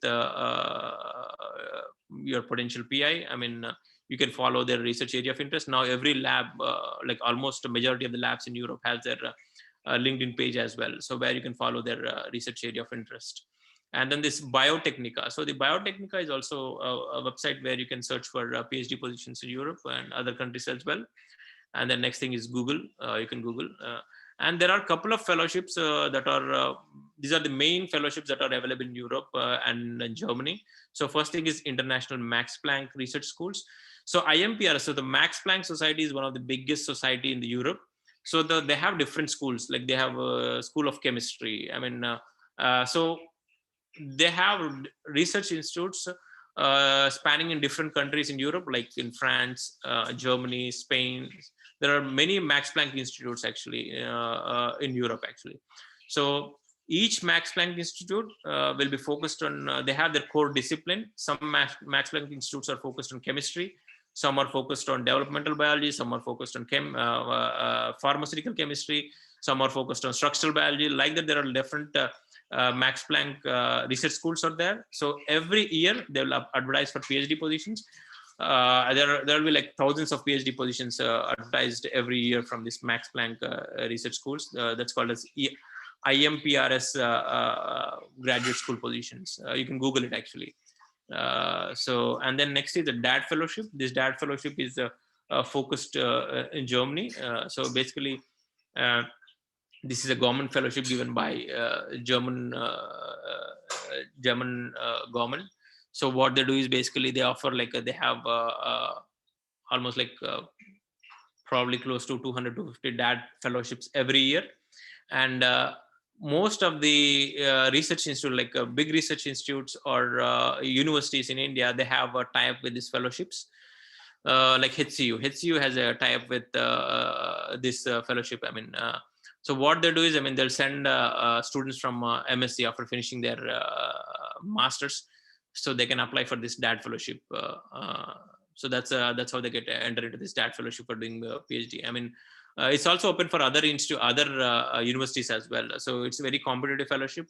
[SPEAKER 2] your potential PI. I mean, you can follow their research area of interest. Now every lab, like almost a majority of the labs in Europe, has their LinkedIn page as well. So where you can follow their research area of interest. And then this Biotechnica. So the Biotechnica is also a website where you can search for PhD positions in Europe and other countries as well. And then next thing is Google. You can Google. And there are a couple of fellowships that are, these are the main fellowships that are available in Europe and in Germany. So first thing is International Max Planck Research Schools. So IMPR, so the Max Planck Society is one of the biggest society in the Europe. So they have different schools, like they have a school of chemistry. I mean, so they have research institutes spanning in different countries in Europe, like in France, Germany, Spain. There are many Max Planck institutes, actually, in Europe, actually. So each Max Planck Institute will be focused on, they have their core discipline. Some Max Planck institutes are focused on chemistry. Some are focused on developmental biology. Some are focused on pharmaceutical chemistry. Some are focused on structural biology. Like that, there are different Max Planck research schools are there. So every year they will advertise for PhD positions. There will be like thousands of PhD positions advertised every year from this Max Planck research schools. That's called as IMPRS graduate school positions. You can Google it, actually. So, and then next is the DAD fellowship. This DAD fellowship is focused in Germany. So basically, this is a government fellowship given by German government. So what they do is basically they offer like they have almost like probably close to 200 to 50 DAD fellowships every year, and most of the research institute, like big research institutes or universities in India, they have a tie-up with these fellowships. Like HCU has a tie-up with this fellowship. I mean, so what they do is, I mean, they'll send students from MSc after finishing their masters, so they can apply for this DAD fellowship. So that's how they get entered into this DAD fellowship for doing PhD. I mean, it's also open for other universities as well. So it's a very competitive fellowship.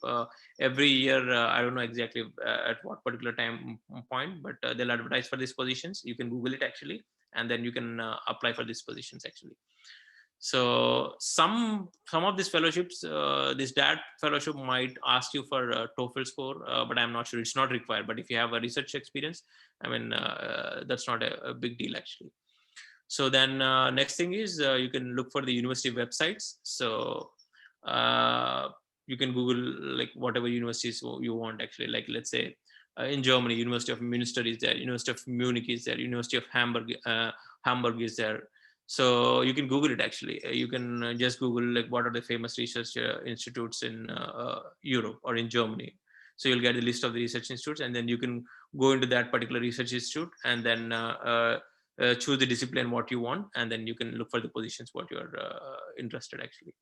[SPEAKER 2] Every year, I don't know exactly at what particular time point, but they'll advertise for these positions. You can Google it actually, and then you can apply for these positions actually. So some of these fellowships, this DAD fellowship might ask you for a TOEFL score, but I'm not sure. It's not required. But if you have a research experience, I mean, that's not a big deal actually. So then next thing is you can look for the university websites. So you can Google like whatever universities you want actually. Like let's say in Germany, University of Münster is there, University of Munich is there, University of Hamburg is there. So you can Google it actually. You can just Google like what are the famous research institutes in Europe or in Germany. So you'll get a list of the research institutes, and then you can go into that particular research institute and then choose the discipline what you want, and then you can look for the positions what you are interested actually.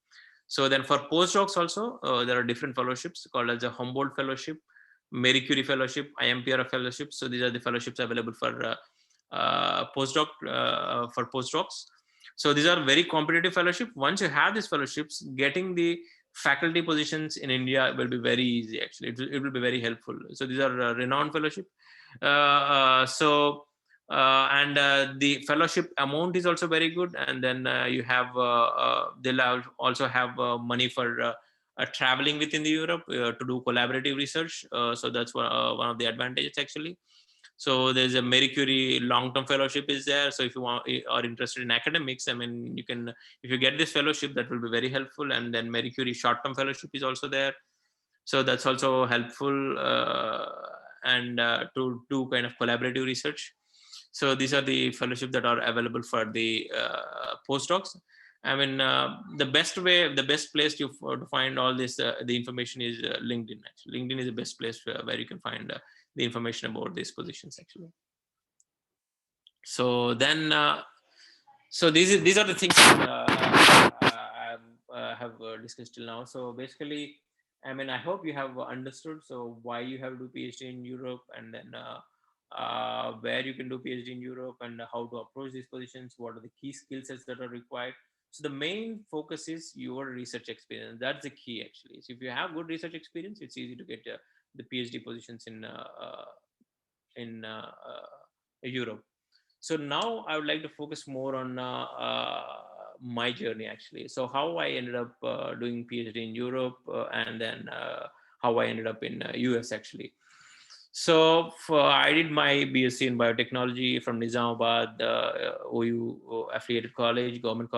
[SPEAKER 2] So then for postdocs also, there are different fellowships called as a Humboldt Fellowship, Marie Curie Fellowship, IMPR Fellowship. So these are the fellowships available for postdocs. So these are very competitive fellowship. Once you have these fellowships, getting the faculty positions in India will be very easy actually. It will be very helpful. So these are renowned fellowship. And the fellowship amount is also very good, and then you have they'll also have money for traveling within the Europe to do collaborative research. So that's one of the advantages actually. So there's a Marie Curie long-term fellowship is there. So if you are interested in academics, I mean, you can, if you get this fellowship, that will be very helpful. And then Marie Curie short-term fellowship is also there. So that's also helpful and to do kind of collaborative research. So these are the fellowships that are available for the postdocs. I mean, the best place to find all this, the information is LinkedIn. Actually, LinkedIn is the best place where you can find the information about these positions actually. So then, so these are the things I have discussed till now. So basically, I mean, I hope you have understood. So why you have to do PhD in Europe, and then where you can do PhD in Europe, and how to approach these positions. What are the key skill sets that are required? So the main focus is your research experience. That's the key actually. So if you have good research experience, it's easy to get the PhD positions in Europe. So now I would like to focus more on my journey actually. So how I ended up doing PhD in Europe, and then how I ended up in US actually. So I did my BSc in biotechnology from Nizamabad, OU affiliated college, government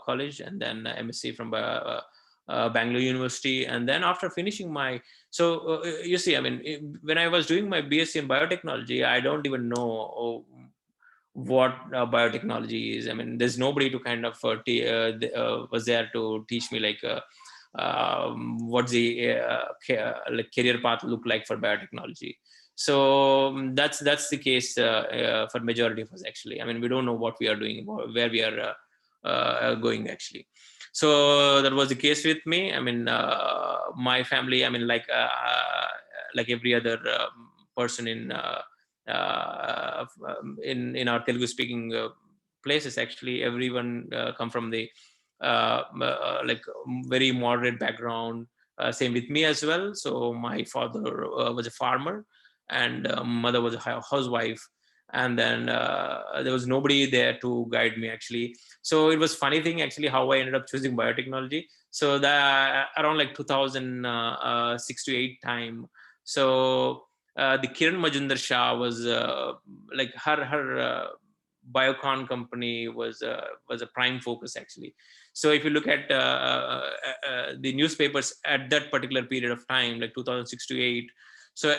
[SPEAKER 2] college, and then MSc from Bangalore University. And then after finishing my, so you see, I mean, when I was doing my BSc in biotechnology, I don't even know what biotechnology is. I mean, there's nobody to kind of was there to teach me like what's the like career path look like for biotechnology. So that's the case for majority of us actually. I mean, we don't know what we are doing, where we are going actually. So that was the case with me. I mean, my family, I mean, like every other person in our Telugu speaking places actually, everyone come from the like very moderate background. Same with me as well. So my father was a farmer, and mother was a housewife, and then there was nobody there to guide me actually. So it was funny thing actually how I ended up choosing biotechnology. So that around like 2006 to 8 time. So the Kiran Majumdar Shah was like her biocon company was a prime focus actually. So if you look at the newspapers at that particular period of time, like 2006 to 8, so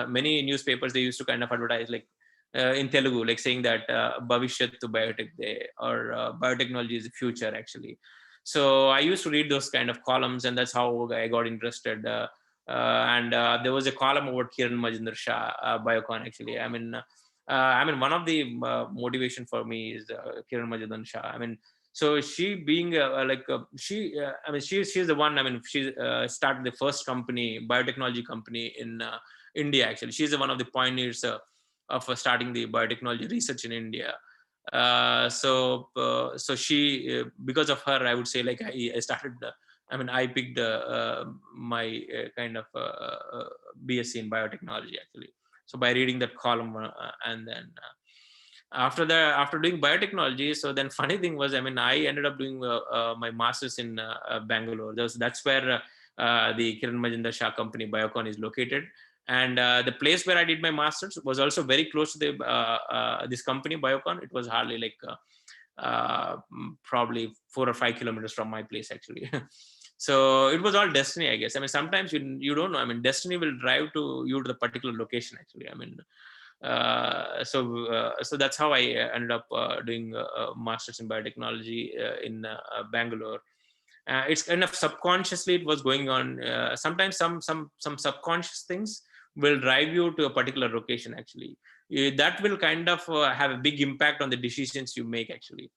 [SPEAKER 2] many newspapers, they used to kind of advertise like in Telugu, like saying that Bhavishyat to Biotech Day, or biotechnology is the future actually. So I used to read those kind of columns, and that's how I got interested. And there was a column about Kiran Majumdar Shah, Biocon actually. One of the motivation for me is Kiran Majumdar Shah. So she being she's the one. She started the first company, biotechnology company in India. Actually, she's one of the pioneers of starting the biotechnology research in India. So she, because of her, I would say, like I started. I picked my kind of BSc in biotechnology actually. So by reading that column, and then after doing biotechnology, so then funny thing was, I ended up doing my master's in Bangalore. That's where the Kiran Majumdar Shah company Biocon is located. And the place where I did my master's was also very close to the this company Biocon. It was hardly like probably 4 or 5 kilometers from my place actually. So it was all destiny, I guess. Sometimes you don't know. Destiny will drive you to the particular location actually. So that's how I ended up doing a master's in biotechnology in Bangalore. It's kind of subconsciously it was going on. Sometimes some subconscious things will drive you to a particular location actually. That will kind of have a big impact on the decisions you make actually.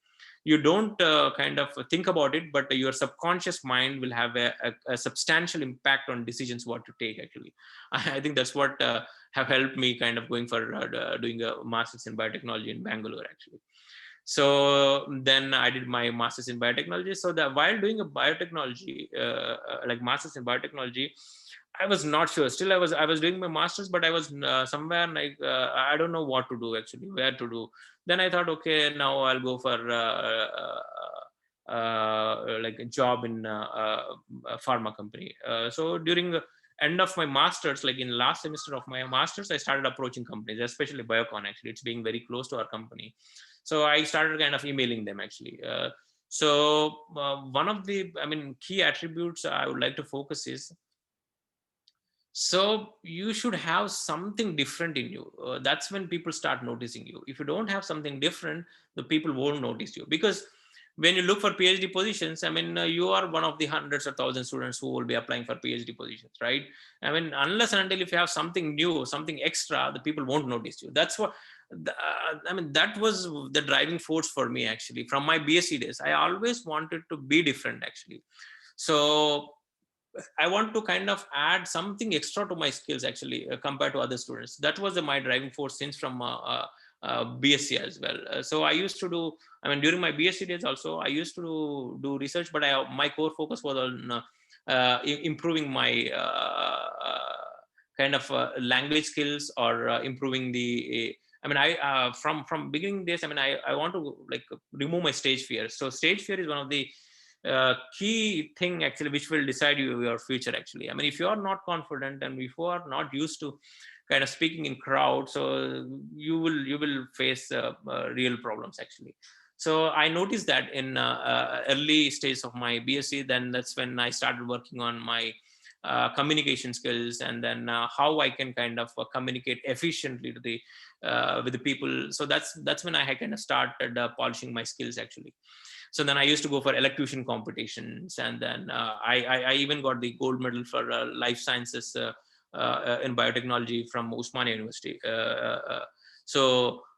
[SPEAKER 2] You don't kind of think about it, but your subconscious mind will have a substantial impact on decisions what to take actually. I think that's what have helped me kind of going for doing a master's in biotechnology in Bangalore actually. So then I did my master's in biotechnology. So that while doing a biotechnology, like master's in biotechnology, I was not sure. Still, I was doing my master's, but I was somewhere like I don't know what to do actually, where to do. Then I thought, okay, now I'll go for like a job in a pharma company. So during the end of my master's, like in last semester of my master's, I started approaching companies, especially Biocon. Actually, it's being very close to our company. So I started kind of emailing them actually. One of the key attributes I would like to focus is, so you should have something different in you. That's when people start noticing you. If you don't have something different, the people won't notice you. Because when you look for PhD positions, you are one of the hundreds or thousands students who will be applying for PhD positions, right? Unless and until if you have something new, something extra, the people won't notice you. That's what, that was the driving force for me actually. From my BSc days, I always wanted to be different actually. So I want to kind of add something extra to my skills actually compared to other students. That was my driving force since from BSc as well. So I used to do, during my BSc days also, I used to do research, but my core focus was on improving my kind of language skills, or improving the from beginning days, I want to like remove my stage fear. So stage fear is one of the key thing actually which will decide your future actually. If you are not confident and if you are not used to kind of speaking in crowd, so you will face real problems actually. So I noticed that in early stages of my BSc. Then that's when I started working on my communication skills, and then how I can kind of communicate efficiently to the with the people. So that's when I kind of started polishing my skills actually. So then I used to go for elocution competitions, and then I even got the gold medal for life sciences in biotechnology from Osmania University.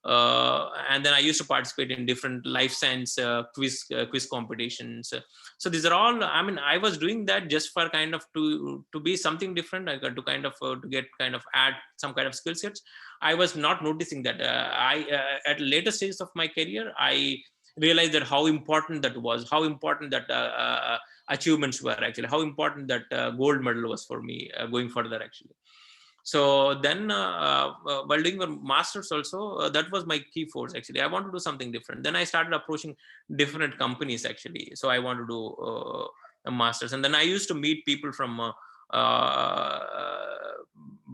[SPEAKER 2] And then I used to participate in different life science quiz competitions. So these are all, I was doing that just for kind of to be something different. I got to kind of to get kind of add some kind of skill sets. I was not noticing that. At later stages of my career, I realized that how important that was, how important that achievements were actually, how important that gold medal was for me going further actually. So then while doing my master's also, that was my key force actually. I want to do something different. Then I started approaching different companies actually. So I want to do a master's, and then I used to meet people from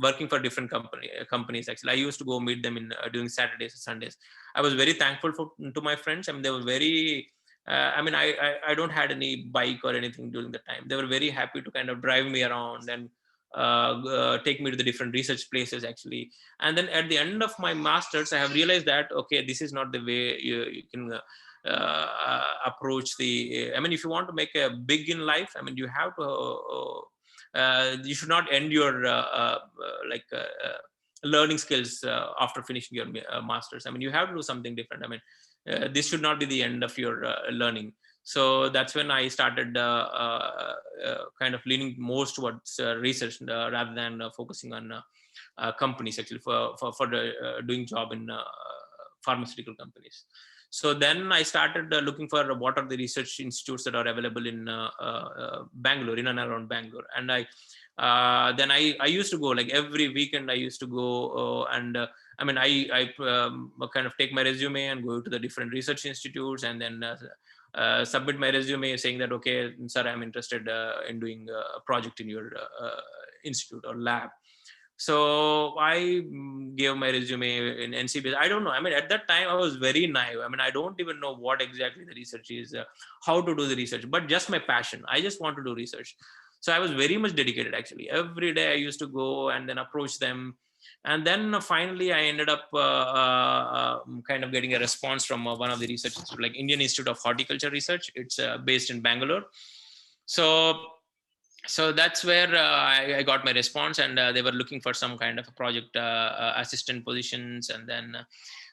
[SPEAKER 2] working for different companies. Actually, I used to go meet them in during Saturdays and Sundays. I was very thankful to my friends. I mean, they were very. I don't had any bike or anything during the time. They were very happy to kind of drive me around and take me to the different research places actually. And then at the end of my masters, I have realized that okay, this is not the way you can approach the. I mean, if you want to make a big in life, I mean, you have to. You should not end your learning skills after finishing your masters. I mean, you have to do something different. I mean, this should not be the end of your learning. So that's when I started kind of leaning more towards research rather than focusing on companies actually for doing job in pharmaceutical companies. So then I started looking for what are the research institutes that are available in Bangalore, in and around Bangalore. And then I used to go like every weekend. I used to go I kind of take my resume and go to the different research institutes and then submit my resume saying that, okay, sir, I'm interested in doing a project in your institute or lab. So I gave my resume in NCBS. I don't know. I mean, at that time, I was very naive. I mean, I don't even know what exactly the research is, how to do the research, but just my passion. I just want to do research. So I was very much dedicated, actually. Every day I used to go and then approach them. And then finally, I ended up kind of getting a response from one of the research institutes, like Indian Institute of Horticulture Research. It's based in Bangalore. So that's where I got my response, and they were looking for some kind of a project assistant positions, and then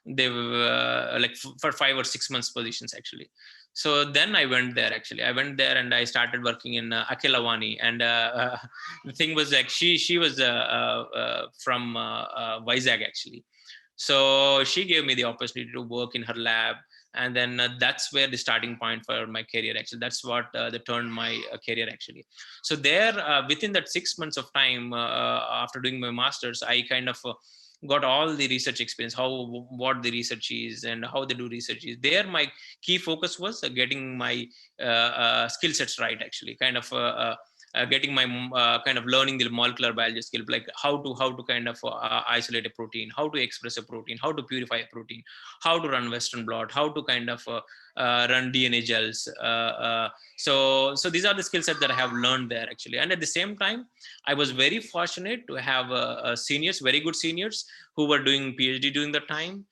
[SPEAKER 2] they were like for 5 or 6 months positions actually. So then I went there actually. I went there and I started working in Akelavani, and the thing was like she was from Vizag actually. So she gave me the opportunity to work in her lab. And then that's where the starting point for my career actually. That's what that turned my career actually. So there within that 6 months of time after doing my masters, I kind of got all the research experience, what the research is and how they do research is. There my key focus was getting my skill sets right actually, kind of getting my kind of learning the molecular biology skill, like how to kind of isolate a protein, how to express a protein, how to purify a protein, how to run Western blot, how to kind of run DNA gels. So these are the skill sets that I have learned there actually. And at the same time, I was very fortunate to have seniors, very good seniors who were doing PhD during the time.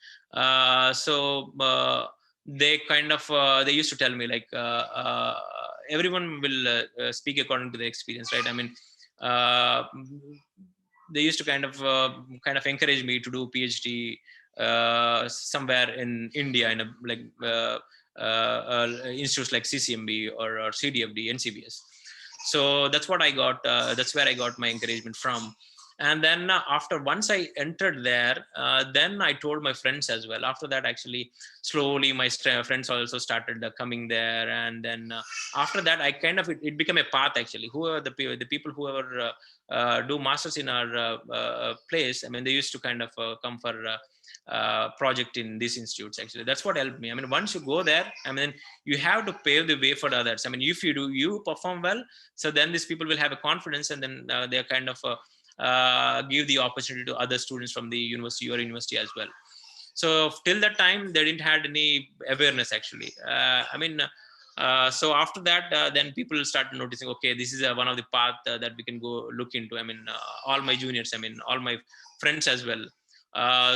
[SPEAKER 2] They kind of they used to tell me like everyone will speak according to the experience, right? I mean, they used to kind of encourage me to do PhD somewhere in India in a like institutes like CCMB or CDFD, NCBS. So that's what I got. That's where I got my encouragement from. And then once I entered there, then I told my friends as well. After that, actually, slowly my friends also started coming there. And then after that, I kind of, it became a path actually. Whoever the people who do masters in our place, I mean, they used to kind of come for project in these institutes actually. That's what helped me. I mean, once you go there, I mean, you have to pave the way for others. I mean, if you perform well, so then these people will have a confidence, and then they're kind of give the opportunity to other students from the university or university as well. So till that time, they didn't had any awareness actually. So after that, then people started noticing, okay, this is one of the path that we can go look into. I mean, all my juniors, I mean, all my friends as well.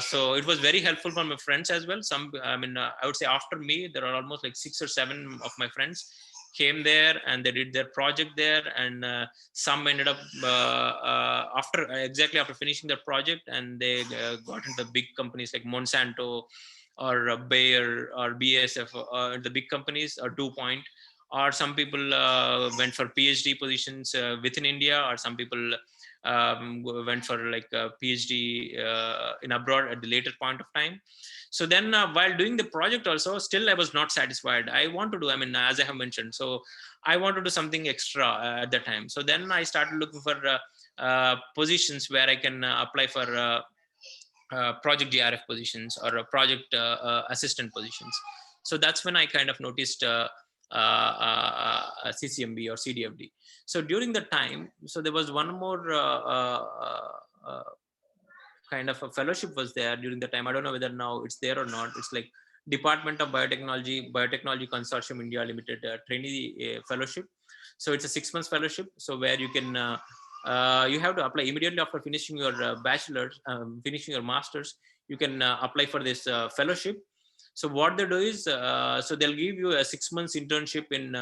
[SPEAKER 2] So it was very helpful for my friends as well. I would say after me, there are almost like 6 or 7 of my friends came there and they did their project there, and some ended up exactly after finishing their project, and they got into big companies like Monsanto or Bayer or BASF, the big companies, or DuPont. Or some people went for PhD positions within India, or some people went for like a PhD in abroad at the later point of time. So then while doing the project also, still I was not satisfied. I want to do, I mean, as I have mentioned, so I want to do something extra at that time. So then I started looking for positions where I can apply for project GRF positions or project assistant positions. So that's when I kind of noticed CCMB or CDFD. So during the time, so there was one more kind of a fellowship was there during the time. I don't know whether now it's there or not. It's like Department of Biotechnology Consortium India Limited trainee fellowship. So it's a 6 months fellowship. So where you can you have to apply immediately after finishing your bachelor's, finishing your master's. You can apply for this fellowship. So what they do is, so they'll give you a 6 months internship in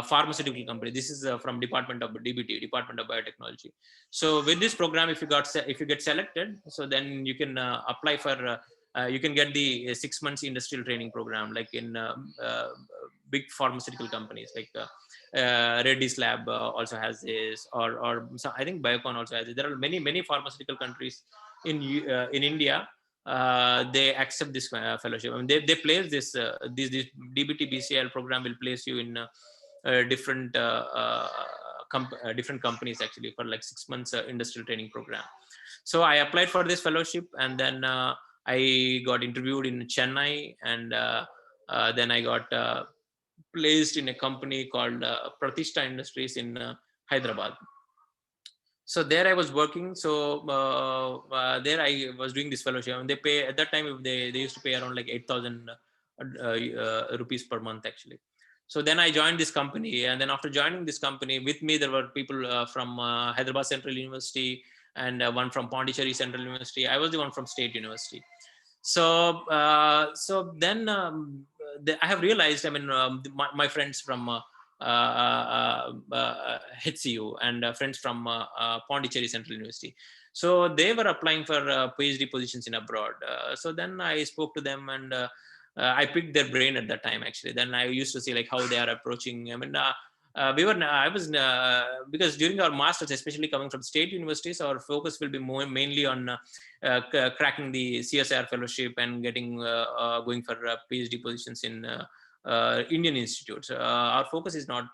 [SPEAKER 2] pharmaceutical company. This is from Department of DBT, Department of Biotechnology. So with this program, if you get selected, so then you can apply for you can get the 6 months industrial training program, like in big pharmaceutical companies like Reddy's Lab also has this, or so I think Biocon also has it. There are many pharmaceutical countries in India. They accept this fellowship. I mean, they place this this DBT BCL program will place you in different different companies actually for like 6 months industrial training program. So I applied for this fellowship, and then I got interviewed in Chennai, and then I got placed in a company called Pratishta Industries in Hyderabad. So there I was working. So there I was doing this fellowship, and they pay at that time. They used to pay around like 8,000 rupees per month actually. So then I joined this company, and then after joining this company, with me there were people from Hyderabad Central University, and one from Pondicherry Central University. I was the one from State University. So so then I have realized, I mean, my friends from HCU and friends from Pondicherry Central University, so they were applying for PhD positions in abroad. So then I spoke to them, and I picked their brain at that time actually. Then I used to see like how they are approaching. I mean, I was because during our masters, especially coming from state universities, our focus will be more mainly on cracking the CSIR fellowship and getting going for PhD positions in Indian institutes. Our focus is not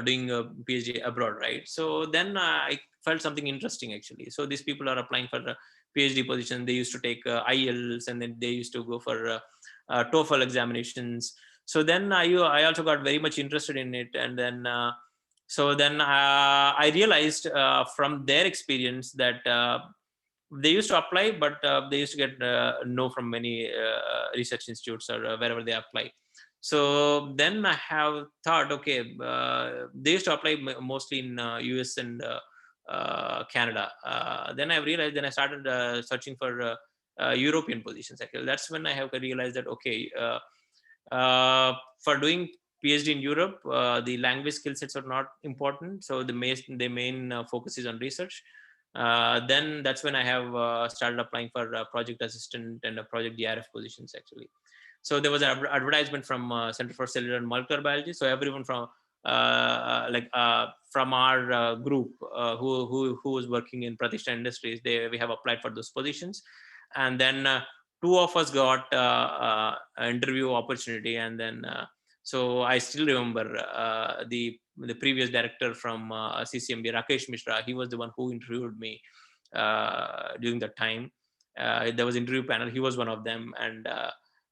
[SPEAKER 2] doing a PhD abroad, right? So then I felt something interesting actually. So these people are applying for PhD position. They used to take IELTS, and then they used to go for TOEFL examinations. So then I also got very much interested in it, and then so then I realized from their experience that they used to apply, but they used to get no from many research institutes or wherever they apply. So then I have thought, okay, they used to apply mostly in US and Canada. Then I realized, then I started searching for European positions. Actually, that's when I have realized that, okay, for doing PhD in Europe, the language skill sets are not important. So the main focus is on research. Then that's when I have started applying for project assistant and project DRF positions actually. So there was an advertisement from Center for Cellular and Molecular Biology. So everyone from from our group who was working in Pratishta Industries, we have applied for those positions, and then two of us got interview opportunity, and then so I still remember the previous director from CCMB, Rakesh Mishra. He was the one who interviewed me during that time. There was interview panel. He was one of them, and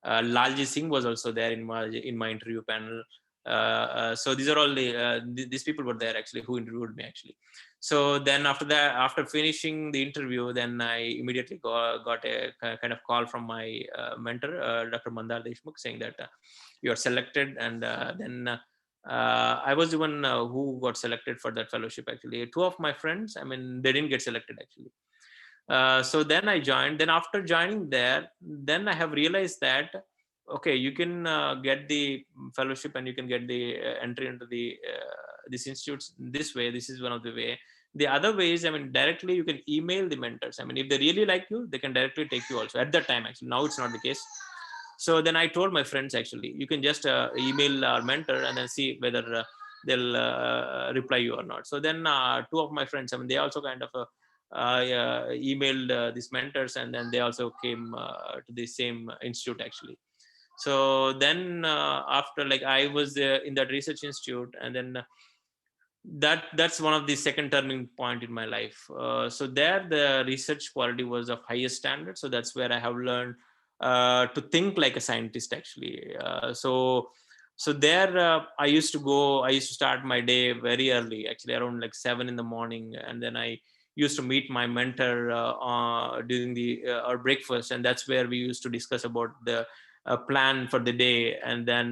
[SPEAKER 2] Lalji Singh was also there in my interview panel. So these are all these people were there actually who interviewed me actually. So then after that, after finishing the interview, then I immediately got a kind of call from my mentor, Dr. Bhandari, saying that you are selected. And then I was the one who got selected for that fellowship actually. Two of my friends, I mean, they didn't get selected actually. So then I joined. Then after joining there, then I have realized that, okay, you can get the fellowship and you can get the entry into the these institutes this way. This is one of the way. The other way is, I mean, directly you can email the mentors. I mean, if they really like you, they can directly take you also. At that time, actually, now it's not the case. So then I told my friends, actually, you can just email our mentor and then see whether they'll reply you or not. So then two of my friends, I mean, they also kind of emailed these mentors, and then they also came to the same institute actually. So then after, like, I was in that research institute, and then that's one of the second turning point in my life. So there the research quality was of highest standard. So that's where I have learned to think like a scientist actually. So there I used to start my day very early, actually around like 7 in the morning, and then I used to meet my mentor during our breakfast, and that's where we used to discuss about the plan for the day. And then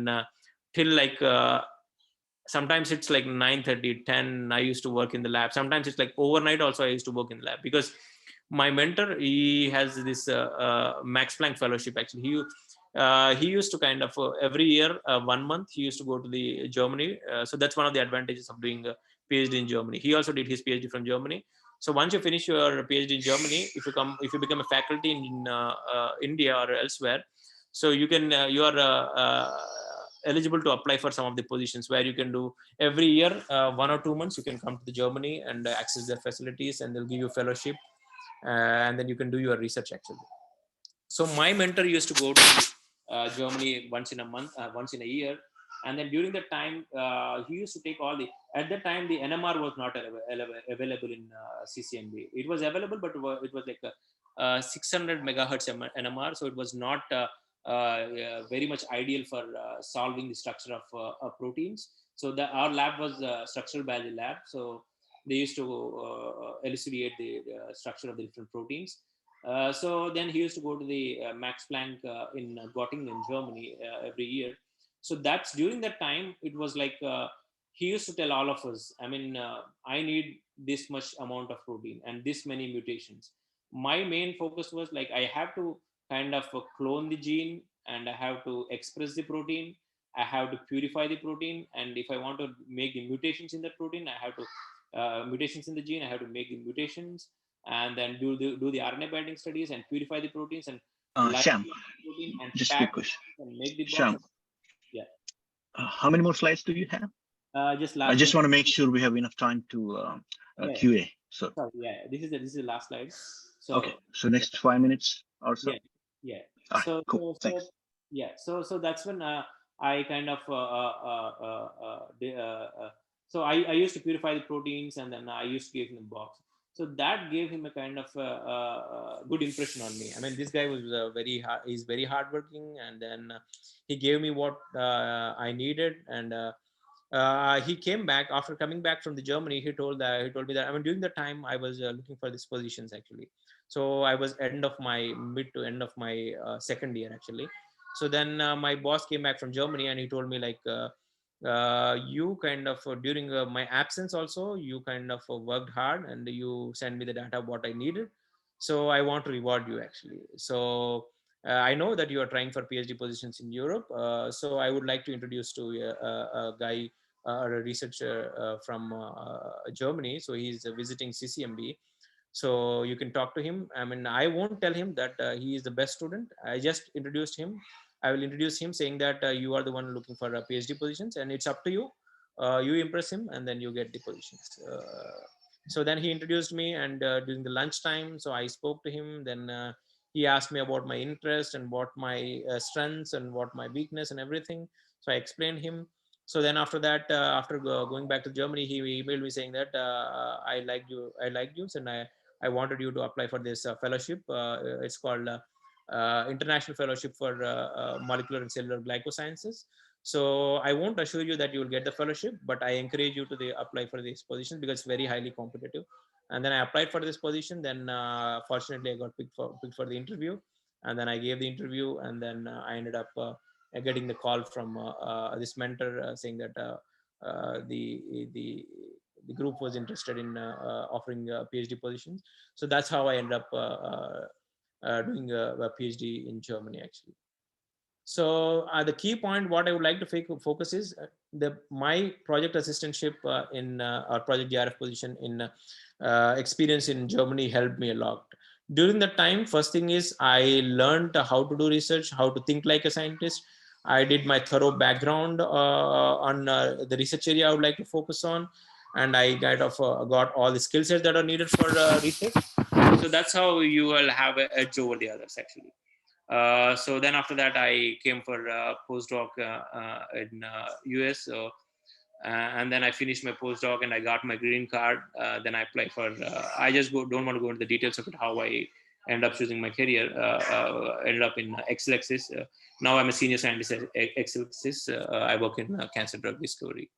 [SPEAKER 2] till like sometimes it's like 9:30, 10, I used to work in the lab. Sometimes it's like overnight also I used to work in the lab, because my mentor, he has this Max Planck fellowship. Actually, he used to kind of every year, 1 month, he used to go to the Germany. So that's one of the advantages of doing a PhD in Germany. He also did his PhD from Germany. So once you finish your PhD in Germany, if you become a faculty in India or elsewhere, so you can you are eligible to apply for some of the positions where you can do every year, 1 or 2 months, you can come to the Germany and access their facilities, and they'll give you a fellowship, and then you can do your research actually. So my mentor used to go to Germany once in a month, once in a year. And then during that time, he used to take all the, at that time, the NMR was not available in CCMB. It was available, but it was like a 600 megahertz NMR. So it was not very much ideal for solving the structure of proteins. So our lab was structural biology lab. So they used to elucidate the structure of the different proteins. So then he used to go to the Max Planck in Göttingen, Germany every year. So that's during that time, it was like he used to tell all of us, I mean, I need this much amount of protein and this many mutations. My main focus was like, I have to kind of clone the gene, and I have to express the protein. I have to purify the protein. And if I want to make the mutations in the protein, I have to mutations in the gene, I have to make the mutations, and then do the RNA binding studies and purify the proteins and
[SPEAKER 1] Shyam,
[SPEAKER 2] the protein and
[SPEAKER 1] just a
[SPEAKER 2] pack
[SPEAKER 1] quick question.
[SPEAKER 2] and make the box.
[SPEAKER 1] Shyam,
[SPEAKER 2] Yeah.
[SPEAKER 1] how many more slides do you have?
[SPEAKER 2] Just
[SPEAKER 1] I
[SPEAKER 2] last.
[SPEAKER 1] just want to make sure we have enough time to
[SPEAKER 2] Yeah.
[SPEAKER 1] QA. So
[SPEAKER 2] Sorry, yeah, this is the last slide. So
[SPEAKER 1] okay, so next 5 minutes or so.
[SPEAKER 2] yeah, yeah.
[SPEAKER 1] All right, cool. Thanks.
[SPEAKER 2] Yeah, so that's when I kind of so I used to purify the proteins, and then I used to give him the box. So that gave him a kind of good impression on me. I mean, this guy was he's very hardworking, and then he gave me what I needed. And he came back. After coming back from the Germany, he told me that, I mean, during the time I was looking for these positions actually. So I was mid to end of my second year actually. So then my boss came back from Germany, and he told me like, you kind of during my absence also, you kind of worked hard, and you sent me the data what I needed. So I want to reward you actually. So I know that you are trying for PhD positions in Europe. So I would like to introduce to a guy, a researcher from Germany. So he's visiting CCMB. So you can talk to him. I mean, I won't tell him that he is the best student. I just introduced him. I will introduce him saying that you are the one looking for PhD positions, and it's up to you. You impress him, and then you get the positions. So then he introduced me, and during the lunchtime, so I spoke to him. Then he asked me about my interest and what my strengths and what my weakness and everything. So I explained him. So then after that, after going back to Germany, he emailed me saying that I liked you, and I wanted you to apply for this fellowship. It's called International Fellowship for Molecular and Cellular Glycosciences. So I won't assure you that you will get the fellowship, but I encourage you to apply for this position because it's very highly competitive. And then I applied for this position. Then fortunately, I got picked for the interview, and then I gave the interview, and then I ended up getting the call from this mentor saying that the group was interested in offering PhD positions. So that's how I ended up doing a PhD in Germany actually. So the key point, what I would like to focus is my project assistantship in our project GRF position in experience in Germany helped me a lot. During that time, first thing is I learned how to do research, how to think like a scientist. I did my thorough background on the research area I would like to focus on, and I got all the skill sets that are needed for research. So that's how you will have an edge over the others actually. So then after that, I came for postdoc in US. So, and then I finished my postdoc and I got my green card. Then I applied for, I just don't want to go into the details of it, how I ended up choosing my career. Ended up in Exelixis. Now I'm a senior scientist at Exelixis. I work in cancer drug discovery.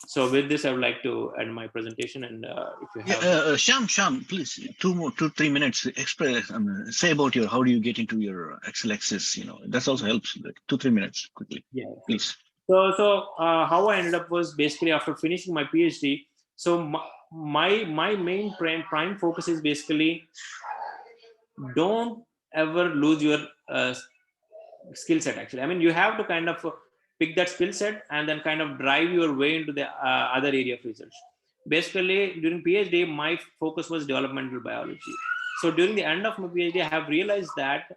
[SPEAKER 2] So with this, I would like to end my presentation. And if you
[SPEAKER 1] Yeah,
[SPEAKER 2] have,
[SPEAKER 1] Sham, please, 3 minutes. Express. Say about your how do you get into your Excel access. That also helps. Like 2-3 minutes quickly,
[SPEAKER 2] yeah.
[SPEAKER 1] please.
[SPEAKER 2] So how I ended up was basically after finishing my PhD. So my main prime focus is basically don't ever lose your skill set. Actually, I mean, you have to kind of pick that skill set and then kind of drive your way into the other area of research. Basically, during PhD, my focus was developmental biology. So during the end of my PhD, I have realized that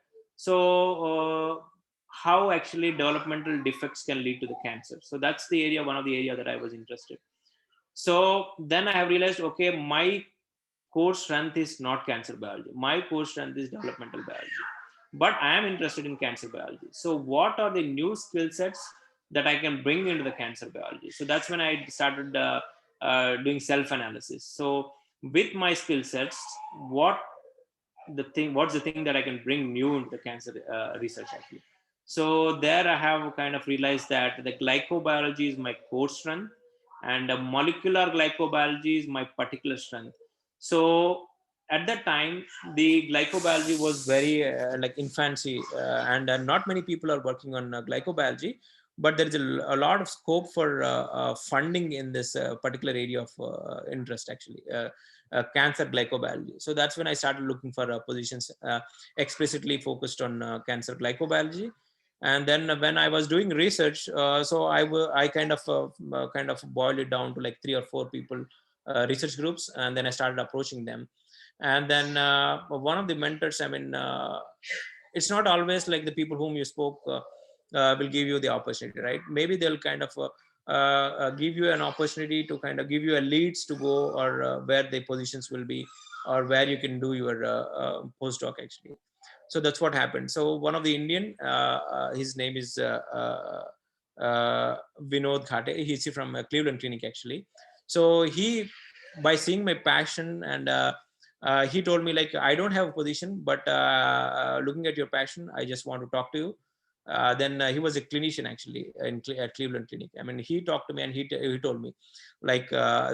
[SPEAKER 2] how actually developmental defects can lead to the cancer. So that's the area, one of the area that I was interested. So then I have realized, okay, my core strength is not cancer biology. My core strength is developmental biology. But I am interested in cancer biology. So what are the new skill sets that I can bring into the cancer biology? So that's when I started doing self-analysis. So with my skill sets, what's the thing that I can bring new into the cancer research actually? So there I have kind of realized that the glycobiology is my core strength, and molecular glycobiology is my particular strength. So at that time, the glycobiology was very like infancy, and not many people are working on glycobiology, but there is a lot of scope for funding in this particular area of interest actually. Cancer glycobiology. So that's when I started looking for positions explicitly focused on cancer glycobiology. And then when I was doing research, so I kind of boiled it down to like 3 or 4 people, research groups, and then I started approaching them. And then one of the mentors, I mean, it's not always like the people whom you spoke will give you the opportunity, right? Maybe they'll kind of give you an opportunity to kind of give you a leads to go, or where the positions will be, or where you can do your postdoc actually. So that's what happened. So one of the Indian, his name is Vinod Khate. He's from Cleveland Clinic actually. So he, by seeing my passion, and he told me like, I don't have a position, but looking at your passion, I just want to talk to you. Then he was a clinician actually at Cleveland Clinic. I mean, he talked to me, and he told me like,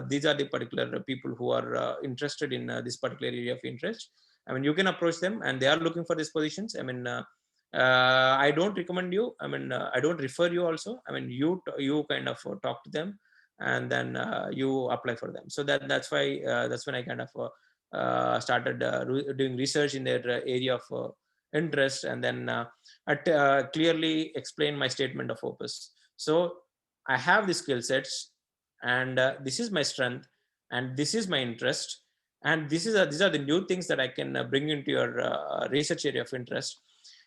[SPEAKER 2] these are the particular people who are interested in this particular area of interest. I mean, you can approach them, and they are looking for these positions. I mean, I don't recommend you. I mean, I don't refer you also. I mean, you kind of talk to them, and then you apply for them. So that's why that's when I kind of started doing research in their area of interest, and then I clearly explain my statement of purpose. So I have the skill sets, and this is my strength, and this is my interest, and these are the new things that I can bring into your research area of interest.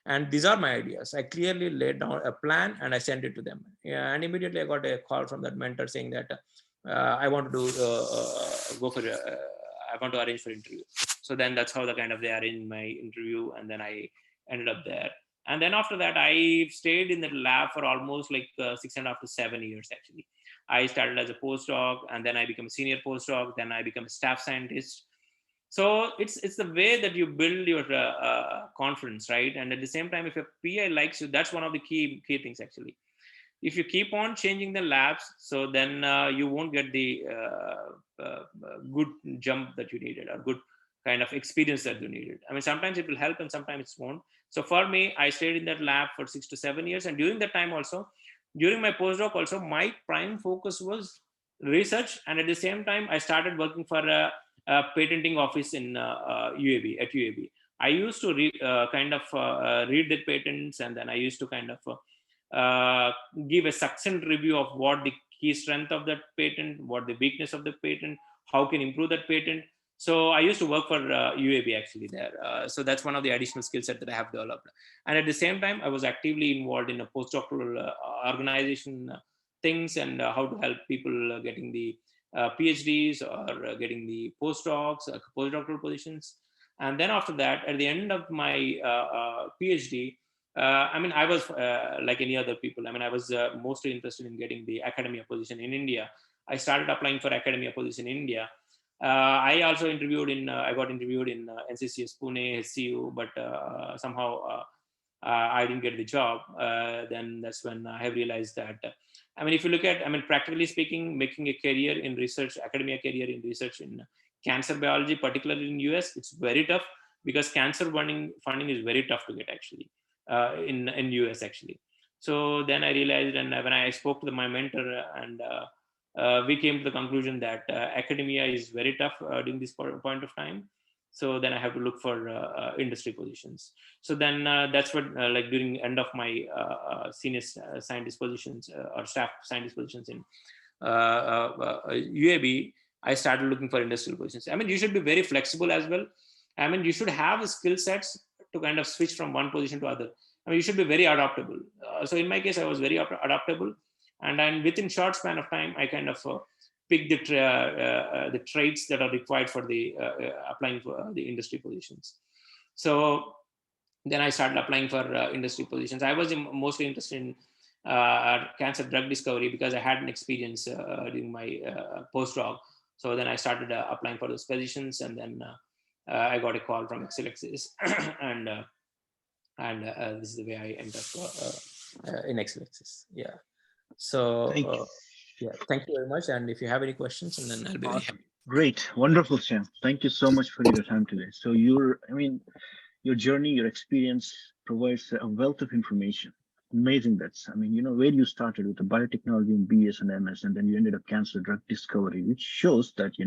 [SPEAKER 2] And these are my ideas. I clearly laid down a plan, and I sent it to them. Yeah, and immediately I got a call from that mentor saying that I want to do go for I want to arrange for interview. So then that's how the kind of they arranged my interview, and then I ended up there. And then after that, I stayed in the lab for almost like 6.5 to 7 years actually. I started as a postdoc, and then I became a senior postdoc. Then I became a staff scientist. So it's the way that you build your confidence, right? And at the same time, if a PI likes you, that's one of the key things actually. If you keep on changing the labs, so then you won't get the good jump that you needed, or good kind of experience that you needed. I mean, sometimes it will help and sometimes it won't. So for me, I stayed in that lab for 6 to 7 years, and during that time also, during my postdoc also, my prime focus was research. And at the same time, I started working for a patenting office in UAB, at UAB. I used to kind of read the patents, and then I used to kind of give a succinct review of what the key strength of that patent, what the weakness of the patent, how can improve that patent. So I used to work for UAB actually there. So that's one of the additional skill set that I have developed. And at the same time, I was actively involved in a postdoctoral organization things, and how to help people getting the PhDs, or getting the postdocs, postdoctoral positions. And then after that, at the end of my PhD, I mean, I was like any other people. I mean, I was mostly interested in getting the academia position in India. I started applying for academia position in India. I also interviewed in, I got interviewed in NCCS Pune, SCU, but somehow I didn't get the job, then that's when I have realized that, I mean, if you look at, I mean, practically speaking, making a career in research, academia career in research in cancer biology, particularly in US, it's very tough because cancer funding is very tough to get actually in US actually. So then I realized, and when I spoke to my mentor, and we came to the conclusion that academia is very tough during this point of time. So then I have to look for industry positions. So then that's what like during end of my senior scientist positions or staff scientist positions in UAB, I started looking for industrial positions. I mean, you should be very flexible as well. I mean, you should have skill sets to kind of switch from one position to other. I mean, you should be very adaptable. So in my case, I was very adaptable, and then within short span of time, I kind of pick the traits that are required for the applying for the industry positions. So then I started applying for industry positions. I was mostly interested in cancer drug discovery because I had an experience during my postdoc. So then I started applying for those positions, and then I got a call from Excelexis, and this is the way I ended up in Excelexis. Yeah. So yeah, thank you very much. And if you have any questions, and then I'll be
[SPEAKER 1] awesome. Great, wonderful, Shyam. Thank you so much for your time today. So your journey, your experience provides a wealth of information. Amazing. That's, I mean, where you started with the biotechnology in BS and MS, and then you ended up cancer drug discovery, which shows that,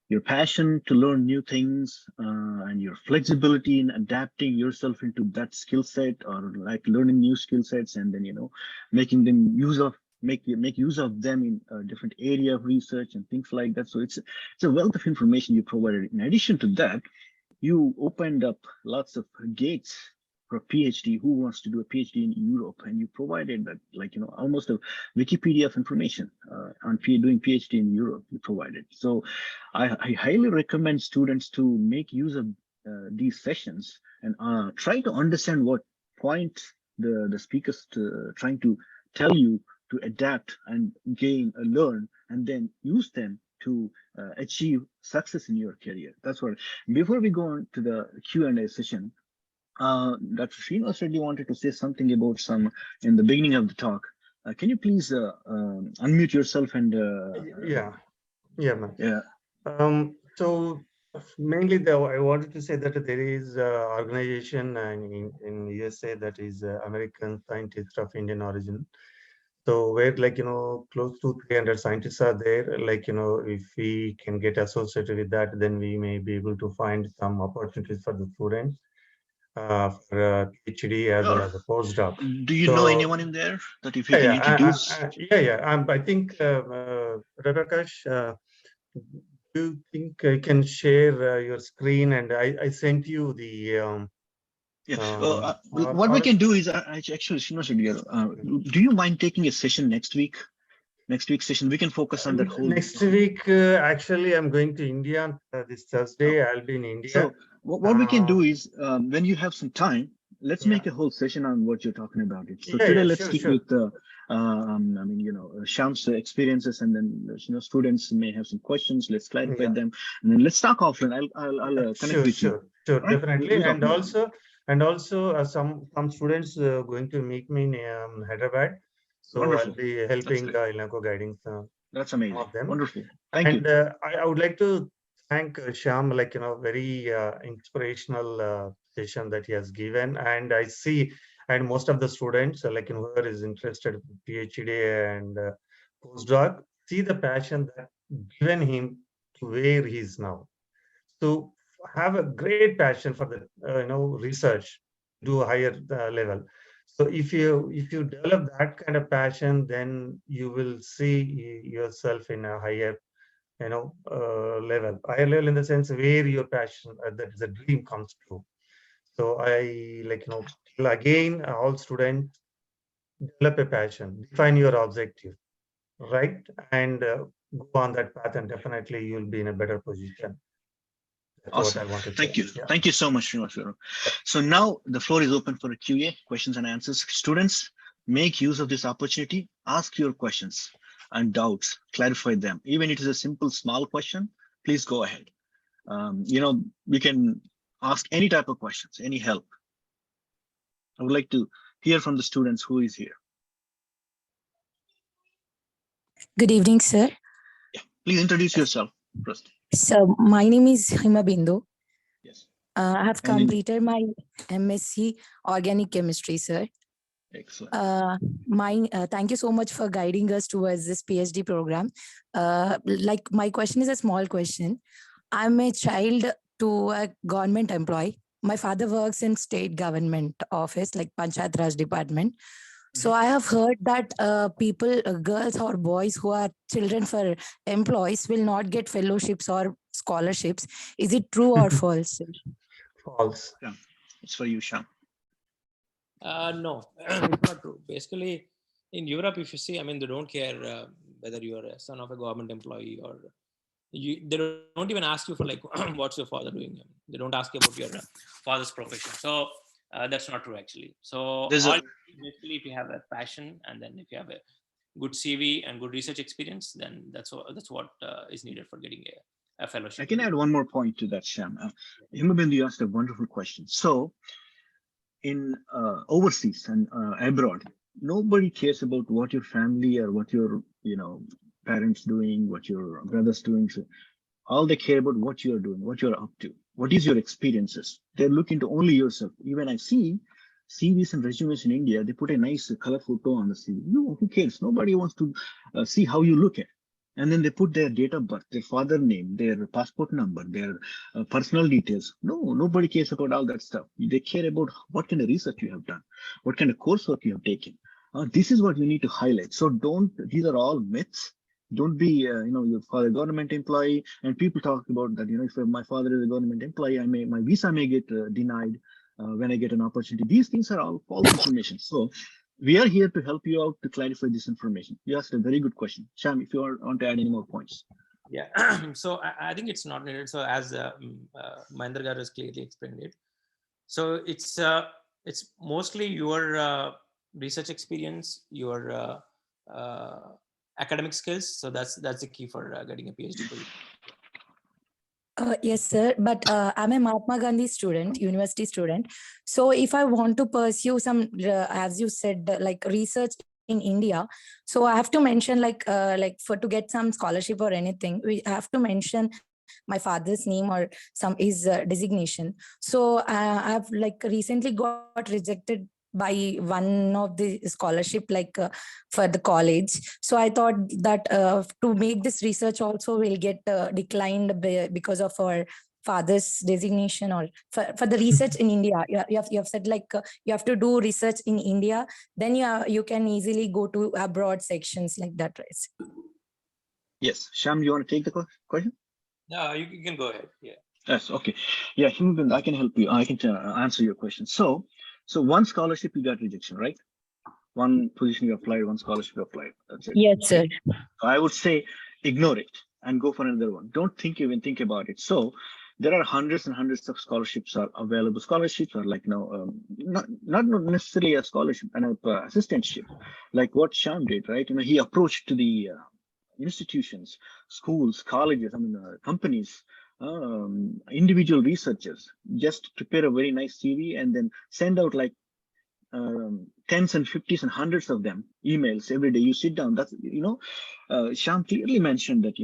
[SPEAKER 1] your passion to learn new things and your flexibility in adapting yourself into that skill set, or like learning new skill sets, and then, making them make use of them in a different area of research and things like that. So it's a wealth of information you provided. In addition to that, you opened up lots of gates for a PhD who wants to do a PhD in Europe, and you provided that, like, almost a Wikipedia of information on doing PhD in Europe. You provided. So I highly recommend students to make use of these sessions and try to understand what point the speakers trying to tell you to adapt and learn, and then use them to achieve success in your career. That's what. Before we go on to the Q&A session, Dr. Srinivas Reddy wanted to say something about in the beginning of the talk. Can you please unmute yourself and
[SPEAKER 3] yeah, ma'am.
[SPEAKER 1] Yeah.
[SPEAKER 3] So mainly I wanted to say that there is an organization in USA that is American Scientists of Indian Origin. So where, like, close to 300 scientists are there. Like, if we can get associated with that, then we may be able to find some opportunities for the students for PhD as well as a postdoc.
[SPEAKER 1] Do you know anyone in there that if you can introduce?
[SPEAKER 3] I think Rebecca, do you think I can share your screen? And I sent you the
[SPEAKER 1] what we can do is actually, do you mind taking a session next week? Next week's session, we can focus on that whole.
[SPEAKER 3] Next week, actually, I'm going to India this Thursday. I'll be in India.
[SPEAKER 1] So what we can do is, when you have some time, let's make a whole session on what you're talking about. So today, let's stick with Shyam's experiences, and then students may have some questions. Let's clarify them, and then let's talk offline. I'll connect with you.
[SPEAKER 3] Sure, right? Definitely. And also, some students going to meet me in Hyderabad. So wonderful. I'll be helping guiding
[SPEAKER 1] that's amazing.
[SPEAKER 3] Some of them.
[SPEAKER 1] Wonderful. Thank you.
[SPEAKER 3] I would like to thank Shyam, very inspirational session that he has given. And I see, and most of the students, whoever is interested in PhD and postdoc, see the passion that given him to where he is now. So have a great passion for the research to a higher level. So if you develop that kind of passion, then you will see yourself in a higher higher level in the sense where your passion, that is a dream, comes true. So I again, all students, develop a passion, define your objective, right, and go on that path, and definitely you'll be in a better position.
[SPEAKER 1] Awesome. Thank you. Yeah. Thank you so much, Srinivas. So now the floor is open for a Q&A, questions and answers. Students, make use of this opportunity. Ask your questions and doubts, clarify them. Even if it is a simple, small question, please go ahead. You can ask any type of questions, any help. I would like to hear from the students who is here.
[SPEAKER 4] Good evening, sir.
[SPEAKER 1] Please introduce yourself first.
[SPEAKER 4] So my name is Himabindu.
[SPEAKER 1] Yes.
[SPEAKER 4] I have
[SPEAKER 1] And
[SPEAKER 4] completed my MSc Organic Chemistry, sir.
[SPEAKER 1] Excellent.
[SPEAKER 4] Thank you so much for guiding us towards this PhD program. Like my question is a small question. I'm a child to a government employee. My father works in state government office, like Panchayat Raj department. So I have heard that girls or boys who are children for employees will not get fellowships or scholarships. Is it true or false, sir?
[SPEAKER 3] False.
[SPEAKER 1] Yeah, it's for you, Shyam.
[SPEAKER 2] No, it's not true. Basically, in Europe, if you see, I mean, they don't care whether you are a son of a government employee or they don't even ask you for like, what's your father doing? They don't ask you about your father's profession. So that's not true actually. So basically, if you have a passion and then if you have a good CV and good research experience, then that's what is needed for getting a fellowship.
[SPEAKER 1] I can add one more point to that, Shyam. Himabindu, you asked a wonderful question. So in overseas and abroad, nobody cares about what your family or what your parents doing, what your brothers doing. So all they care about what you are doing, what you're up to, what is your experiences. They're looking to only yourself. Even I see CVs and resumes in India, they put a nice color photo on the CV. No, who cares? Nobody wants to see how you look at. And then they put their date of birth, their father name, their passport number, their personal details. No, nobody cares about all that stuff. They care about what kind of research you have done, what kind of coursework you have taken. This is what you need to highlight. So these are all myths. Don't be, your father government employee. And people talk about that, if my father is a government employee, my visa may get denied when I get an opportunity. These things are all false information. So we are here to help you out to clarify this information. You asked a very good question. Shyam, if you want to add any more points.
[SPEAKER 2] Yeah, so I think it's not needed. So as Mahendra Garu has clearly explained it. So it's mostly your research experience, your academic skills. So that's the key for getting a PhD position.
[SPEAKER 4] Yes, sir. But I'm a Mahatma Gandhi student, university student. So if I want to pursue some, as you said, like research in India, so I have to mention like to get some scholarship or anything, we have to mention my father's name or his designation. So I've like recently got rejected by one of the scholarship for the college. So I thought that to make this research also will get declined because of our father's designation, or for the research in India. You have said you have to do research in India, then you can easily go to abroad sections like that, right?
[SPEAKER 1] Yes, Shyam, you want to take the question?
[SPEAKER 2] No, you can go ahead. Yeah.
[SPEAKER 1] Yes. Okay. Yeah, Himabindu, I can help you. I can answer your question. So one scholarship you got rejection, right? One position you applied, one scholarship you applied. That's it.
[SPEAKER 4] Yes, sir.
[SPEAKER 1] I would say ignore it and go for another one. Don't even think about it. So there are hundreds and hundreds of scholarships are available. Scholarships are like not necessarily a scholarship, an assistantship, like what Shyam did, right? He approached to the institutions, schools, colleges, companies, individual researchers, just prepare a very nice CV and then send out like tens and fifties and hundreds of them emails every day. You sit down. That's Shyam clearly mentioned that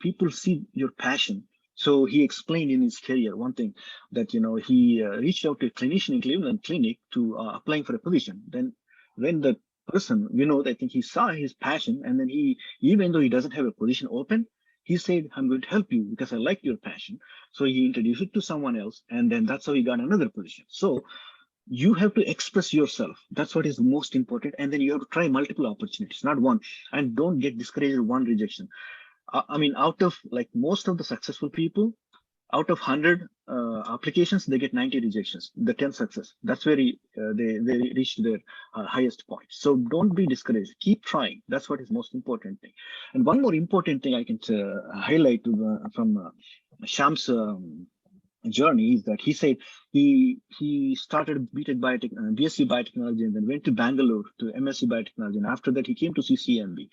[SPEAKER 1] people see your passion. So he explained in his career one thing that he reached out to a clinician in Cleveland Clinic to applying for a position. Then when the person, I think he saw his passion, and then he, even though he doesn't have a position open, he said, I'm going to help you because I like your passion. So he introduced it to someone else, and then that's how he got another position. So you have to express yourself. That's what is most important. And then you have to try multiple opportunities, not one. And don't get discouraged with one rejection. Out of like most of the successful people, out of 100 applications, they get 90 rejections, the 10 success. That's where they reach their highest point. So don't be discouraged. Keep trying. That's what is most important thing. And one more important thing I can highlight from Shyam's journey is that he said he started BSc Biotechnology and then went to Bangalore to MSc Biotechnology. And after that, he came to CCMB.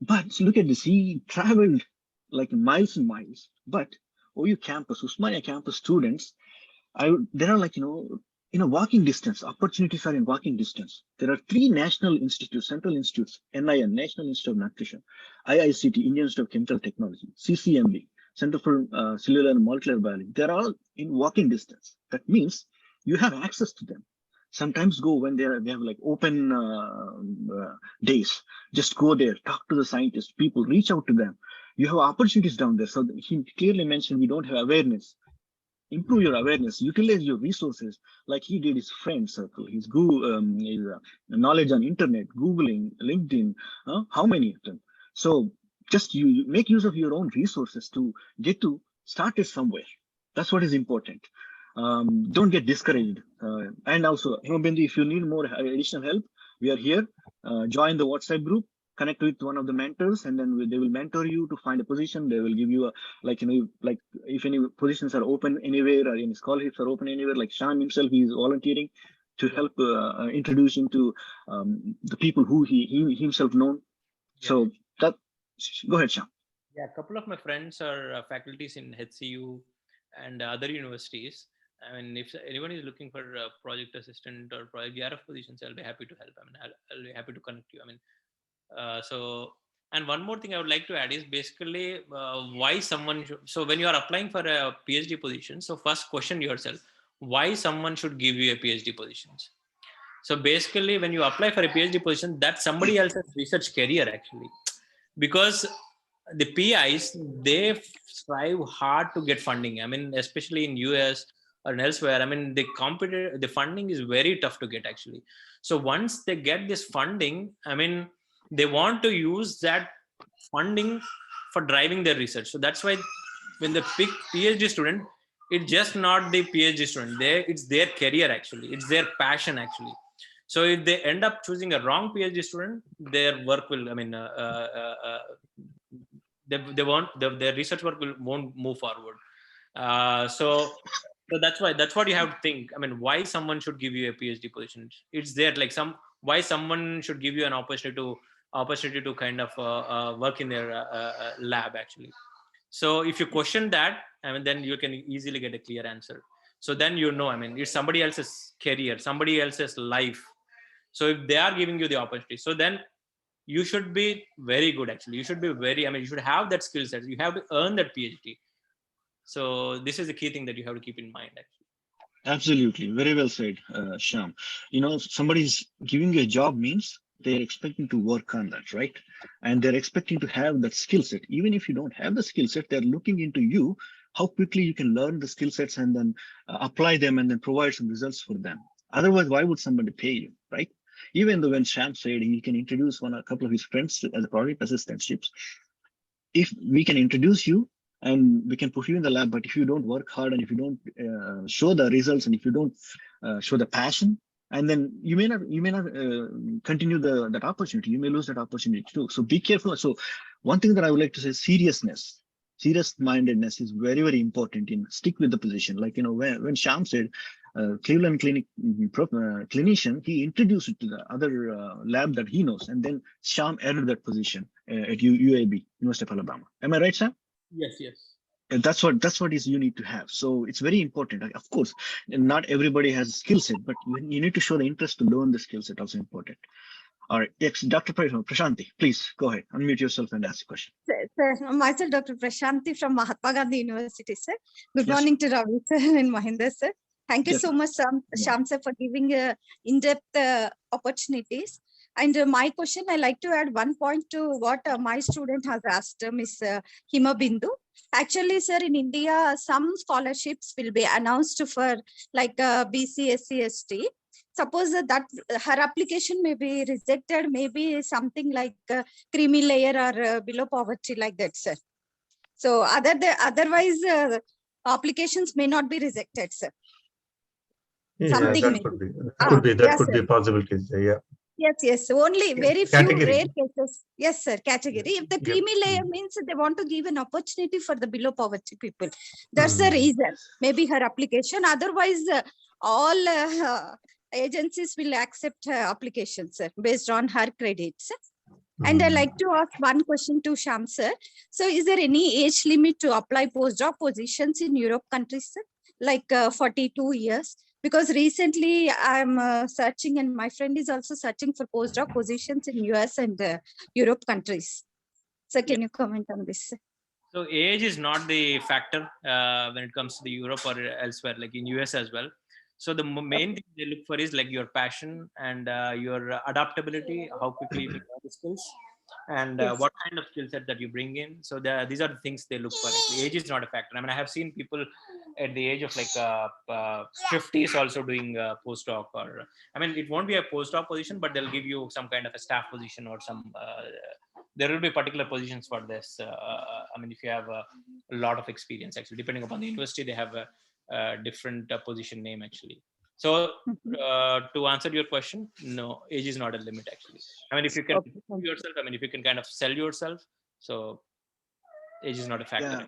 [SPEAKER 1] But look at this. He traveled like miles and miles. But OU campus, Osmania campus students, there are like, walking distance. Opportunities are in walking distance. There are 3 national institutes, central institutes: NIN, National Institute of Nutrition; IICT, Indian Institute of Chemical Technology; CCMB, Center for Cellular and Molecular Biology. They're all in walking distance. That means you have access to them. Sometimes go when they have like open days. Just go there, talk to the scientists, people, reach out to them. You have opportunities down there. So he clearly mentioned we don't have awareness. Improve your awareness, utilize your resources like he did, his friend circle, his knowledge on internet, Googling, LinkedIn, how many of them? So just you make use of your own resources to get to start it somewhere. That's what is important. Don't get discouraged. And also, Himabindu, if you need more additional help, we are here. Join the WhatsApp group, connect with one of the mentors, and then they will mentor you to find a position. They will give you a, like if any positions are open anywhere or any scholarships are open anywhere, like Shyam himself, he is volunteering to help introduce him to the people who he himself known. Yeah. So that, go ahead, Shyam.
[SPEAKER 2] Yeah, a couple of my friends are faculties in HCU and other universities. I mean, if anyone is looking for a project assistant or project GRF positions, I'll be happy to help. I mean, I'll be happy to connect you. I mean, and one more thing I would like to add is basically why someone should, so when you are applying for a PhD position, so first question yourself, why someone should give you a PhD position. So basically when you apply for a PhD position, that's somebody else's research career actually, because the PIs, they strive hard to get funding. I mean, especially in US or elsewhere, I mean, the funding is very tough to get actually. So once they get this funding, I mean, they want to use that funding for driving their research. So that's why when they pick PhD student, it's just not the PhD student. It's their career actually. It's their passion actually. So if they end up choosing a wrong PhD student, their work will, I mean, their research work won't move forward. So that's what you have to think. I mean, why someone should give you a PhD position? It's there, like why someone should give you an opportunity to kind of work in their lab actually. So if you question that, I mean, then you can easily get a clear answer. So then I mean, it's somebody else's career, somebody else's life. So if they are giving you the opportunity, so then you should be very good actually. You should be you should have that skill set. You have to earn that PhD. So this is the key thing that you have to keep in mind actually.
[SPEAKER 1] Absolutely. Very well said, Shyam. Somebody's giving you a job means they're expecting to work on that, right? And they're expecting to have that skill set. Even if you don't have the skill set, they're looking into you, how quickly you can learn the skill sets and then apply them and then provide some results for them. Otherwise, why would somebody pay you, right? Even though when Shyam said he can introduce a couple of his friends as a project assistantships, if we can introduce you and we can put you in the lab, but if you don't work hard and if you don't show the results and if you don't show the passion, and then you may not continue that opportunity. You may lose that opportunity too. So be careful. So one thing that I would like to say, serious-mindedness is very, very important. Stick with the position. Like, when Shyam said, Cleveland Clinic clinician, he introduced it to the other lab that he knows, and then Shyam added that position at UAB, University of Alabama. Am I right, Shyam?
[SPEAKER 2] Yes, yes.
[SPEAKER 1] And that's what is you need to have. So it's very important. Of course, not everybody has a skill set, but you need to show the interest to learn the skill set. Also important. All right, yes, Dr. Prashanti, please go ahead, unmute yourself and ask a question.
[SPEAKER 5] Sir, myself, Dr. Prashanti from Mahatma Gandhi University, sir. Good morning to Ravi sir and Mahinder sir. Thank you so much, Shyam sir, for giving in-depth opportunities. And my question, I like to add one point to what my student has asked, Ms. Himabindu. Actually, sir, in India, some scholarships will be announced for like BC, SC, ST. Suppose that her application may be rejected, maybe something like creamy layer or below poverty, like that, sir. So otherwise, applications may not be rejected, sir.
[SPEAKER 3] Yeah, that could be possibilities. Yeah.
[SPEAKER 5] Yes. Only very few rare cases. Yes, sir. Category. If the creamy layer means they want to give an opportunity for the below poverty people. That's the reason. Maybe her application. Otherwise, all agencies will accept her applications, sir, based on her credits. And I like to ask one question to Shyam, sir. So is there any age limit to apply postdoc positions in Europe countries, sir? Like 42 years? Because recently I'm searching, and my friend is also searching for postdoc positions in US and Europe countries. So can you comment on this?
[SPEAKER 2] So age is not the factor when it comes to the Europe or elsewhere, like in US as well. So the main thing they look for is like your passion and your adaptability, how quickly you can learn the skills, and what kind of skill set that you bring in. So these are the things they look for. Actually, age is not a factor. I mean, I have seen people at the age of like 50s also doing postdoc, or I mean, it won't be a postdoc position, but they'll give you some kind of a staff position or some. There will be particular positions for this. I mean, if you have a lot of experience, actually, depending upon the university, they have a different position name actually. So to answer your question, no, age is not a limit actually. I mean, if you can prove yourself, I mean, if you can kind of sell yourself, so age is not a factor.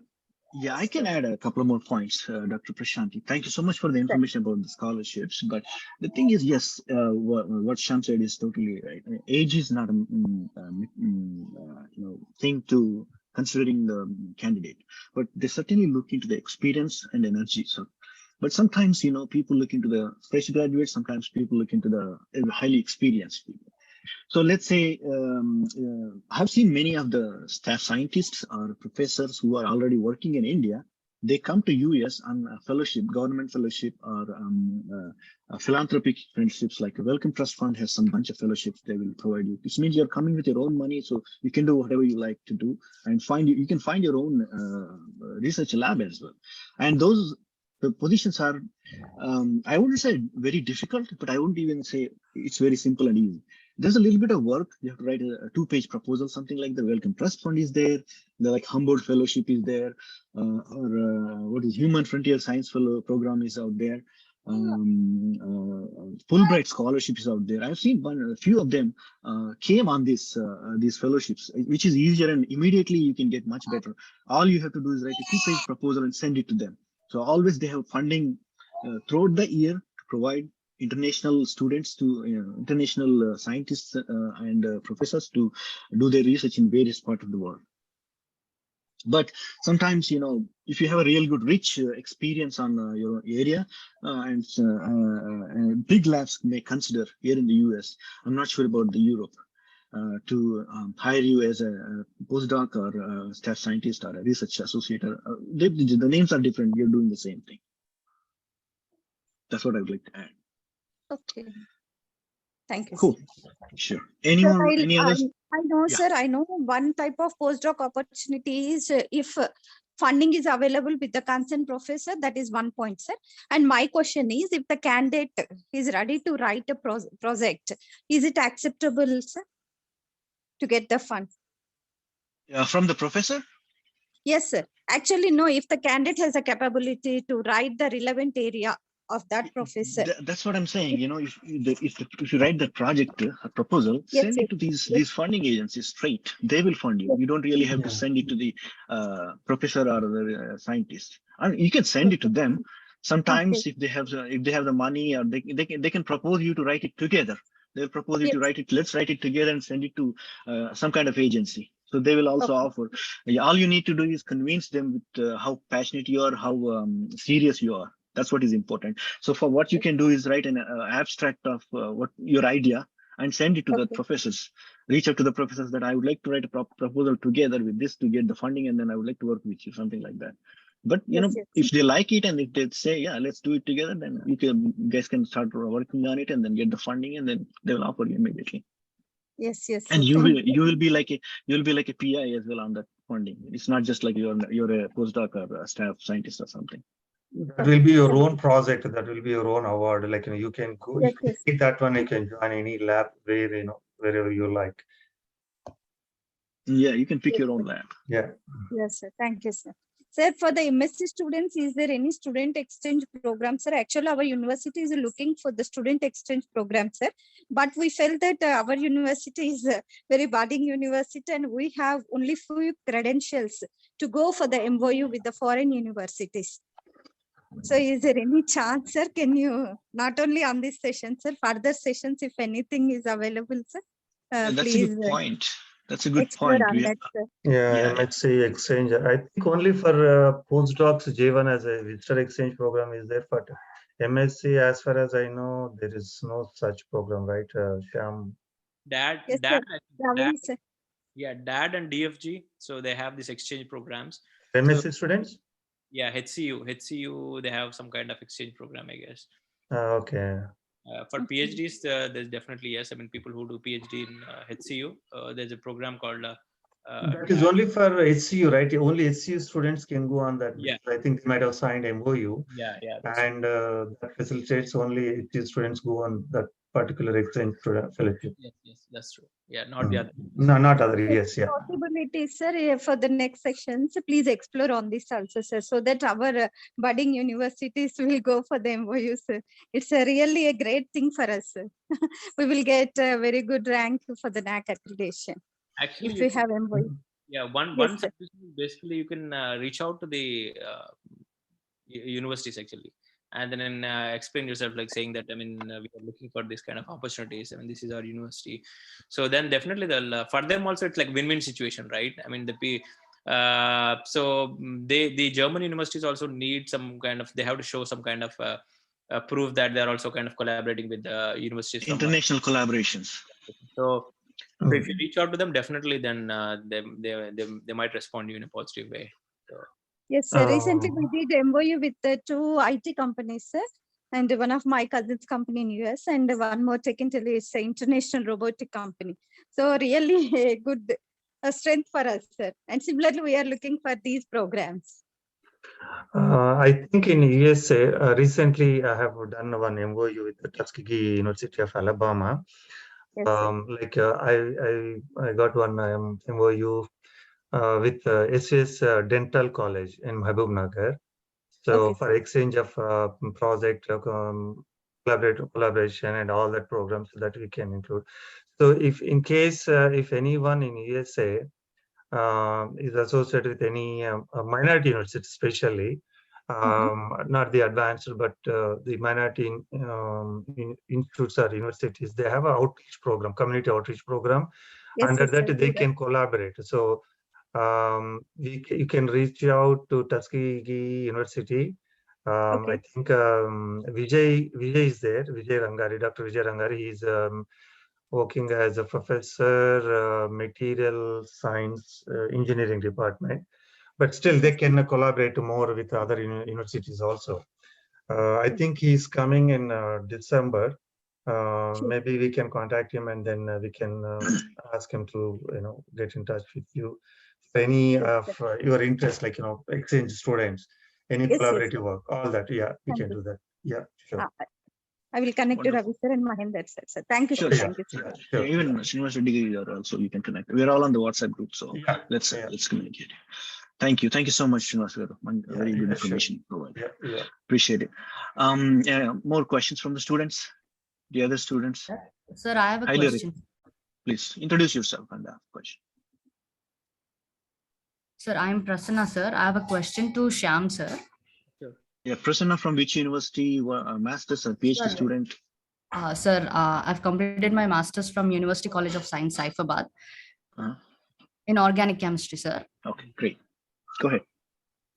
[SPEAKER 1] Yeah, I can add a couple of more points, Dr. Prashanti. Thank you so much for the information about the scholarships. But the thing is, yes, what Shyam said is totally right. Age is not a thing to considering the candidate, but they certainly look into the experience and energy. So, but sometimes people look into the fresh graduates. Sometimes people look into the highly experienced people. So let's say I've seen many of the staff scientists or professors who are already working in India. They come to US on a fellowship, government fellowship, or philanthropic friendships, like a Wellcome Trust Fund has some bunch of fellowships they will provide you. This means you're coming with your own money, so you can do whatever you like to do, and you can find your own research lab as well. And the positions are, I wouldn't say very difficult, but I wouldn't even say it's very simple and easy. There's a little bit of work. You have to write a 2-page proposal, something like the Wellcome Trust Fund is there. The like Humboldt Fellowship is there, or what is Human Frontier Science Fellow program is out there. Fulbright scholarship is out there. I've seen a few of them came on these fellowships, which is easier, and immediately you can get much better. All you have to do is write a 2-page proposal and send it to them. So always they have funding throughout the year to provide international students to international scientists and professors to do their research in various parts of the world. But sometimes, if you have a real good, rich experience on your area, and big labs may consider here in the US, I'm not sure about the Europe, to hire you as a postdoc or a staff scientist or a research associate. The names are different. You're doing the same thing. That's what I would like to add.
[SPEAKER 5] Okay. Thank you.
[SPEAKER 1] Cool. Sure. Anyone? Any others?
[SPEAKER 5] I know, sir. I know one type of postdoc opportunity is if funding is available with the consent professor. That is one point, sir. And my question is, if the candidate is ready to write a project, is it acceptable, sir, to get the fund?
[SPEAKER 1] From the professor?
[SPEAKER 5] Yes, sir. Actually, no. If the candidate has a capability to write the relevant area of that professor.
[SPEAKER 1] That's what I'm saying. If you write the project proposal, send it to these funding agencies straight. They will fund you. You don't really have to send it to the professor or the scientist. You can send it to them. Sometimes if they have the money, or they can propose you to write it together. They'll propose you to write it. Let's write it together and send it to some kind of agency. So they will also offer. All you need to do is convince them with how passionate you are, how serious you are. That's what is important. So for what you can do is write an abstract of what your idea and send it to the professors. Reach out to the professors that I would like to write a proposal together with this to get the funding, and then I would like to work with you, something like that. But if they like it and if they say, yeah, let's do it together, then you guys can start working on it and then get the funding, and then they will offer you immediately.
[SPEAKER 5] Yes.
[SPEAKER 1] And you will be like a PI as well on that funding. It's not just like you're a postdoc or a staff scientist or something.
[SPEAKER 3] That will be your own project. That will be your own award. Like you can go. If you take that one, you can join any lab wherever you like.
[SPEAKER 1] Yeah, you can pick your own lab.
[SPEAKER 3] Yeah.
[SPEAKER 5] Yes, sir. Thank you, sir. Sir, for the MSc students, is there any student exchange program, sir? Actually, our university is looking for the student exchange program, sir. But we felt that our university is a very budding university, and we have only few credentials to go for the MOU with the foreign universities. So is there any chance, sir? Can you, not only on this session, sir, further sessions, if anything is available, sir?
[SPEAKER 1] That's
[SPEAKER 5] please,
[SPEAKER 1] a good point. That's a good point.
[SPEAKER 3] MHC exchange. I think only for postdocs, J1 as a visitor exchange program is there, but MSc, as far as I know, there is no such program, right, Shyam?
[SPEAKER 2] Dad,
[SPEAKER 5] Yes,
[SPEAKER 2] dad,
[SPEAKER 5] sir.
[SPEAKER 2] dad,
[SPEAKER 5] Ravi, sir.
[SPEAKER 2] yeah, dad and DFG. So they have these exchange programs.
[SPEAKER 3] MSc students?
[SPEAKER 2] Yeah, HCU, they have some kind of exchange program, I guess.
[SPEAKER 3] Okay.
[SPEAKER 2] For PhDs, there's definitely, yes. I mean, people who do PhD in HCU, there's a program called.
[SPEAKER 3] That is only for HCU, right? Only HCU students can go on that.
[SPEAKER 2] Yeah.
[SPEAKER 3] I think they might have signed MOU.
[SPEAKER 2] Yeah.
[SPEAKER 3] And that facilitates only HCU students go on that particular exchange fellowship.
[SPEAKER 2] Yes, that's true. Yeah, not the other.
[SPEAKER 3] No, not other. Yes, yeah.
[SPEAKER 5] Possibilities, sir, for the next sections, please explore on this also, sir, so that our budding universities will go for the MOU, sir. It's really a great thing for us, sir. We will get a very good rank for the NAC accreditation.
[SPEAKER 2] Actually,
[SPEAKER 5] if we have MOU.
[SPEAKER 2] Yeah, one
[SPEAKER 5] sir.
[SPEAKER 2] basically you can reach out to the universities actually, and then explain yourself, like saying that, I mean, we are looking for this kind of opportunities. I mean, this is our university. So then definitely they'll, for them also, it's like win-win situation, right? I mean, so the German universities also need some kind of, they have to show some kind of proof that they're also kind of collaborating with the universities.
[SPEAKER 1] International collaborations.
[SPEAKER 2] So if you reach out to them, definitely, then they might respond to you in a positive way. So.
[SPEAKER 5] Yes, sir. Recently we did MOU with the 2 IT companies, sir, and one of my cousins' company in US, and one more technically it's an international robotic company. So really a good strength for us, sir. And similarly, we are looking for these programs.
[SPEAKER 3] I think in USA, recently I have done one MOU with the Tuskegee University of Alabama.
[SPEAKER 5] Yes,
[SPEAKER 3] I got one MOU with SES Dental College in Mahbub Nagar. So for exchange of project collaboration and all that programs that we can include. So if in case if anyone in USA is associated with any minority university, especially not the advanced, but the minority institutes or universities, they have an outreach program, community outreach program. Under that, they can collaborate. So you can reach out to Tuskegee University. I think Vijay is there. Dr. Vijay Rangari. He's working as a professor, material science, engineering department. But still, they can collaborate more with other universities also. I think he's coming in December. Maybe we can contact him, and then we can ask him to get in touch with you. Any of your interest, like exchange students, any collaborative work, all that. Yeah, we can do that. Yeah, sure.
[SPEAKER 5] I will connect to Ravi sir and Mahinder sir. Thank you, sir. Thank you, sir.
[SPEAKER 3] Sure.
[SPEAKER 1] Even university degree also you can connect. We're all on the WhatsApp group, so let's communicate. Thank you so much, Srinivas. Very good information provided. Appreciate it. More questions from the students, the other students.
[SPEAKER 6] Sir, I have a question.
[SPEAKER 1] Please introduce yourself and ask a question.
[SPEAKER 6] Sir, I am Prasanna, sir. I have a question to Shyam, sir.
[SPEAKER 1] Yeah, Prasanna, from which university? Master's or PhD student?
[SPEAKER 6] Sir, I've completed my master's from University College of Science, Hyderabad, in organic chemistry, sir.
[SPEAKER 1] Okay, great. Go ahead.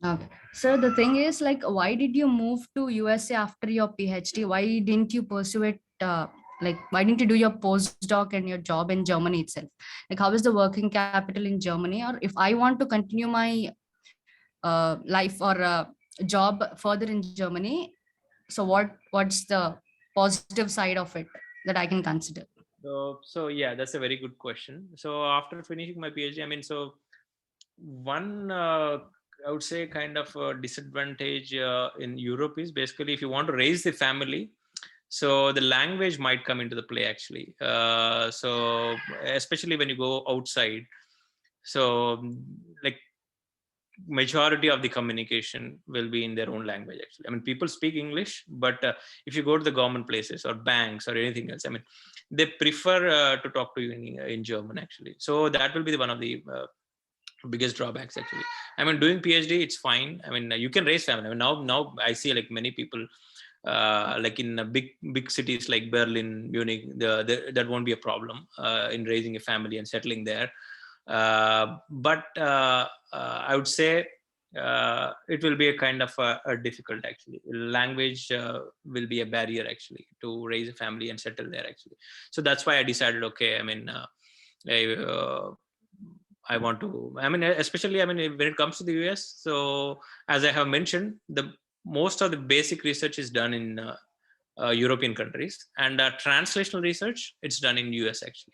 [SPEAKER 6] Okay. Sir, the thing is, like, why did you move to USA after your PhD? Why didn't you pursue it? Why didn't you do your postdoc and your job in Germany itself? Like, how is the working capital in Germany? Or if I want to continue my life or job further in Germany, so what's the positive side of it that I can consider?
[SPEAKER 2] So yeah, that's a very good question. So after finishing my PhD, I mean, so one I would say kind of a disadvantage in Europe is basically if you want to raise the family, so the language might come into the play actually. So especially when you go outside, so like majority of the communication will be in their own language actually. I mean, people speak English, but if you go to the government places or banks or anything else, I mean, they prefer to talk to you in German actually. So that will be one of the biggest drawbacks actually. I mean, doing PhD, it's fine. I mean, you can raise family. I mean, now I see like many people like in big cities like Berlin, Munich, that won't be a problem in raising a family and settling there. But I would say it will be a kind of a difficult actually. Language will be a barrier actually to raise a family and settle there actually. So that's why I decided, okay, I mean, I want to, I mean, especially, I mean, when it comes to the US, so as I have mentioned, the most of the basic research is done in European countries, and translational research, it's done in US actually.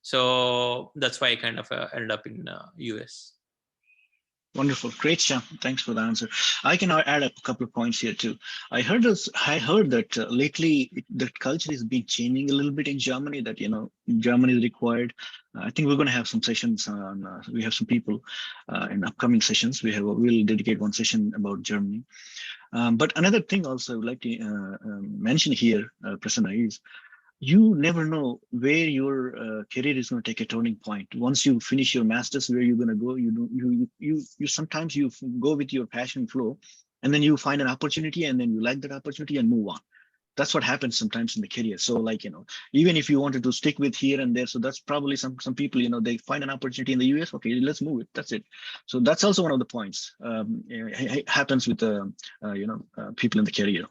[SPEAKER 2] So that's why I kind of ended up in US.
[SPEAKER 1] Wonderful. Great, Shyam. Thanks for the answer. I can add a couple of points here too. I heard that lately the culture is been changing a little bit in Germany, that, you know, Germany is required. I think we're going to have some sessions on, we have some people in upcoming sessions. We'll dedicate one session about Germany. But another thing also I would like to mention here, Prasanna, is you never know where your career is going to take a turning point. Once you finish your master's, where you're going to go, you sometimes you go with your passion flow, and then you find an opportunity, and then you like that opportunity and move on. That's what happens sometimes in the career. So, like, you know, even if you wanted to stick with here and there, so that's probably some people, you know, they find an opportunity in the US. Okay, let's move it. That's it. So that's also one of the points. It happens with people in the career.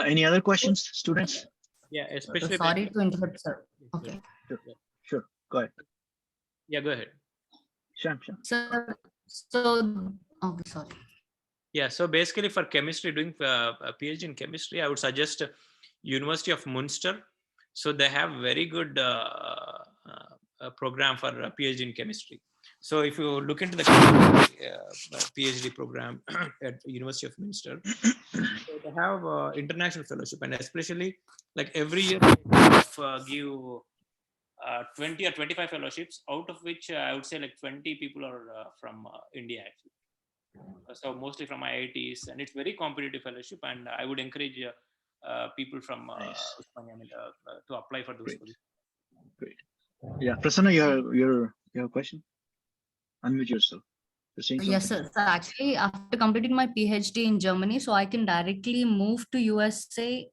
[SPEAKER 1] Any other questions, students?
[SPEAKER 2] Yeah, especially.
[SPEAKER 6] Sorry to interrupt, sir. Okay.
[SPEAKER 1] Sure. Go ahead.
[SPEAKER 2] Yeah, go ahead.
[SPEAKER 1] Shyam.
[SPEAKER 6] So, okay, sorry.
[SPEAKER 2] Yeah, so basically for chemistry, doing a PhD in chemistry, I would suggest University of Munster. So they have very good program for a PhD in chemistry. So if you look into the PhD program at University of Munster, so they have international fellowship, and especially like every year give 20 or 25 fellowships, out of which I would say like 20 people are from India actually. So mostly from IITs, and it's very competitive fellowship, and I would encourage people from Osmania to apply for those positions.
[SPEAKER 1] Great. Yeah, Prasanna, you have a question? Unmute yourself.
[SPEAKER 6] Yes, sir. So actually, after completing my PhD in Germany, so I can directly move to USA.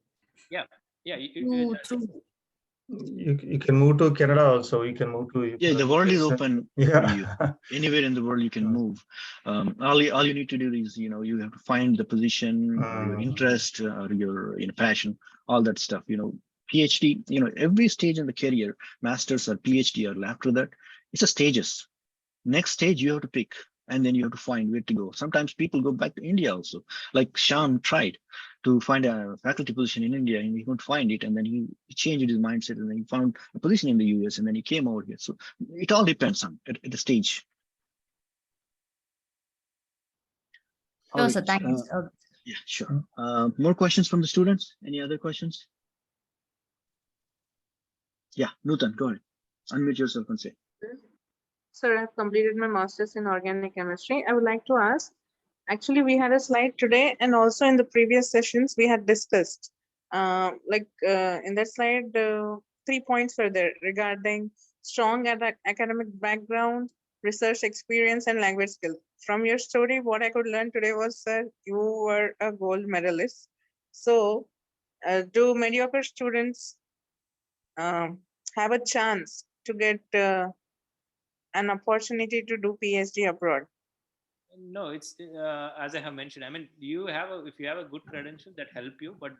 [SPEAKER 2] Yeah.
[SPEAKER 3] You can move to Canada also. You can move to.
[SPEAKER 1] Yeah, the world is open for you. Anywhere in the world you can move. All you need to do is, you know, you have to find the position, or your interest, or your passion, all that stuff. You know, PhD. You know, every stage in the career, masters or PhD, or after that, it's a stages. Next stage you have to pick, and then you have to find where to go. Sometimes people go back to India also, like Shyam tried to find a faculty position in India, and he couldn't find it, and then he changed his mindset, and then he found a position in the US, and then he came over here. So it all depends on at the stage.
[SPEAKER 6] No, sir, thank you.
[SPEAKER 1] Yeah, sure. More questions from the students? Any other questions? Yeah, Nutan, go ahead. Unmute yourself and say.
[SPEAKER 7] Sir, I've completed my master's in organic chemistry. I would like to ask, actually, we had a slide today, and also in the previous sessions, we had discussed, in that slide, 3 points were there regarding strong academic background, research experience, and language skills. From your story, what I could learn today was that you were a gold medalist. So, do mediocre students have a chance to get an opportunity to do PhD abroad?
[SPEAKER 2] No, it's as I have mentioned. I mean, if you have a good credential that help you, but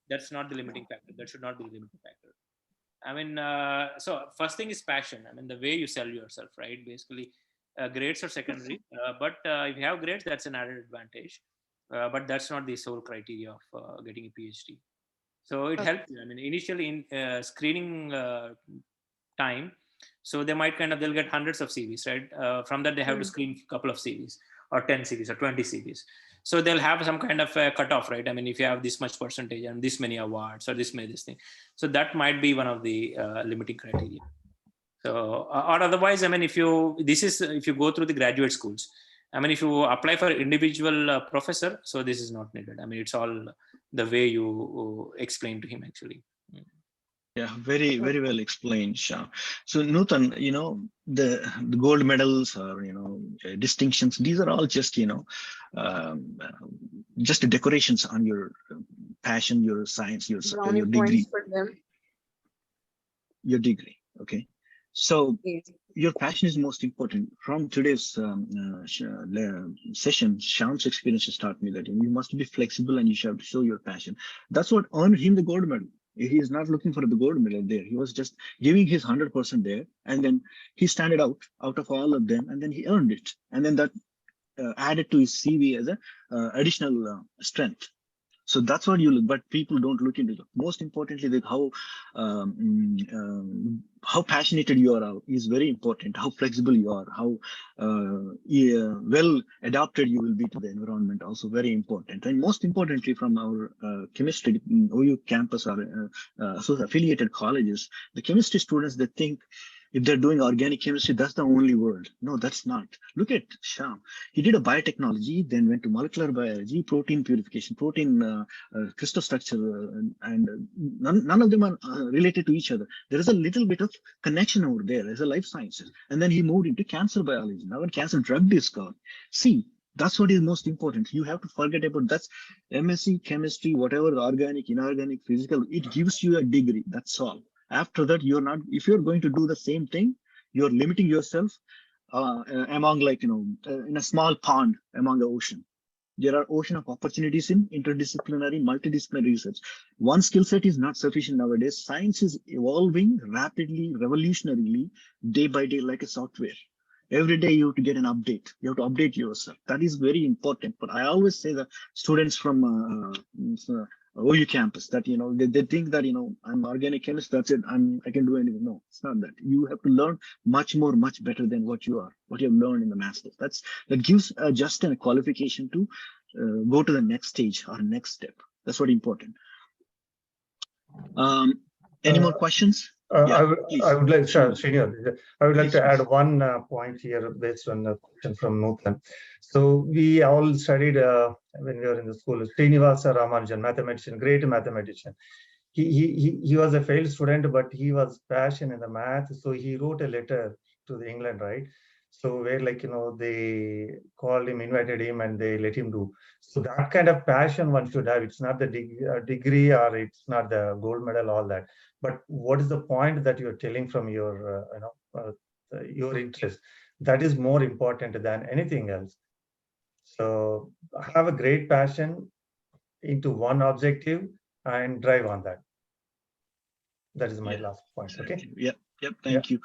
[SPEAKER 2] that's not the limiting factor. That should not be the limiting factor. I mean, so first thing is passion. I mean, the way you sell yourself, right? Basically, grades are secondary, but if you have grades, that's an added advantage. But that's not the sole criteria of getting a PhD. So it helps you. I mean, initially in screening time, so they might they'll get hundreds of CVs, right? From that, they have to screen a couple of CVs, or 10 CVs, or 20 CVs. So they'll have some kind of a cutoff, right? I mean, if you have this much percentage and this many awards, or this thing. So that might be one of the limiting criteria. So, or otherwise, I mean, if you go through the graduate schools, I mean, if you apply for individual professor, so this is not needed. I mean, it's all the way you explain to him actually.
[SPEAKER 1] Yeah, very, very well explained, Shyam. So Nutan, you know, the gold medals, or, you know, distinctions, these are all just, you know, just decorations on your passion, your science, your degree.
[SPEAKER 7] For them.
[SPEAKER 1] Your degree, okay? So
[SPEAKER 7] Yes.
[SPEAKER 1] your passion is most important. From today's session, Shyam's experiences taught me that you must be flexible and you should have to show your passion. That's what earned him the gold medal. He is not looking for the gold medal there. He was just giving his 100% there, and then he standed out of all of them, and then he earned it, and then that added to his CV as a additional strength. So that's what you look, but people don't look into it. Most importantly, like how passionate you are is very important. How flexible you are, how well adapted you will be to the environment, also very important. And most importantly, from our chemistry OU campus or affiliated colleges, the chemistry students, they think if they're doing organic chemistry, that's the only world. No, that's not. Look at Shyam. He did a biotechnology, then went to molecular biology, protein purification, protein crystal structure, and none of them are related to each other. There is a little bit of connection over there as a life sciences. And then he moved into cancer biology, now in cancer drug discovery. See, that's what is most important. You have to forget about that's MSc chemistry, whatever, organic, inorganic, physical, it gives you a degree. That's all. After that, you're not, if you're going to do the same thing, you're limiting yourself among, like, in a small pond among the ocean. There are ocean of opportunities in interdisciplinary, multidisciplinary research. One skill set is not sufficient nowadays. Science is evolving rapidly, revolutionarily, day by day, like a software. Every day you have to get an update. You have to update yourself. That is very important. But I always say that students from OU campus that they think that I'm organic chemist, that's it, I can do anything. No, it's not that. You have to learn much better than what you have learned in the masters. That gives just a qualification to go to the next stage or next step. That's what important. Any more questions?
[SPEAKER 3] I would like,
[SPEAKER 1] Srinivas.
[SPEAKER 3] I would like
[SPEAKER 1] Please,
[SPEAKER 3] to add one point here based on a question from Nuthan. So we all studied when we were in the school, Srinivasa Ramanujan, mathematician, great mathematician. He was a failed student, but he was passionate in the math. So he wrote a letter to the England, right? So where they called him, invited him, and they let him do. So that kind of passion one should have. It's not the degree or it's not the gold medal, all that. But what is the point that you're telling from your your interest? That is more important than anything else. So have a great passion into one objective and drive on that. That is my last point. Okay.
[SPEAKER 1] Yep. Thank you.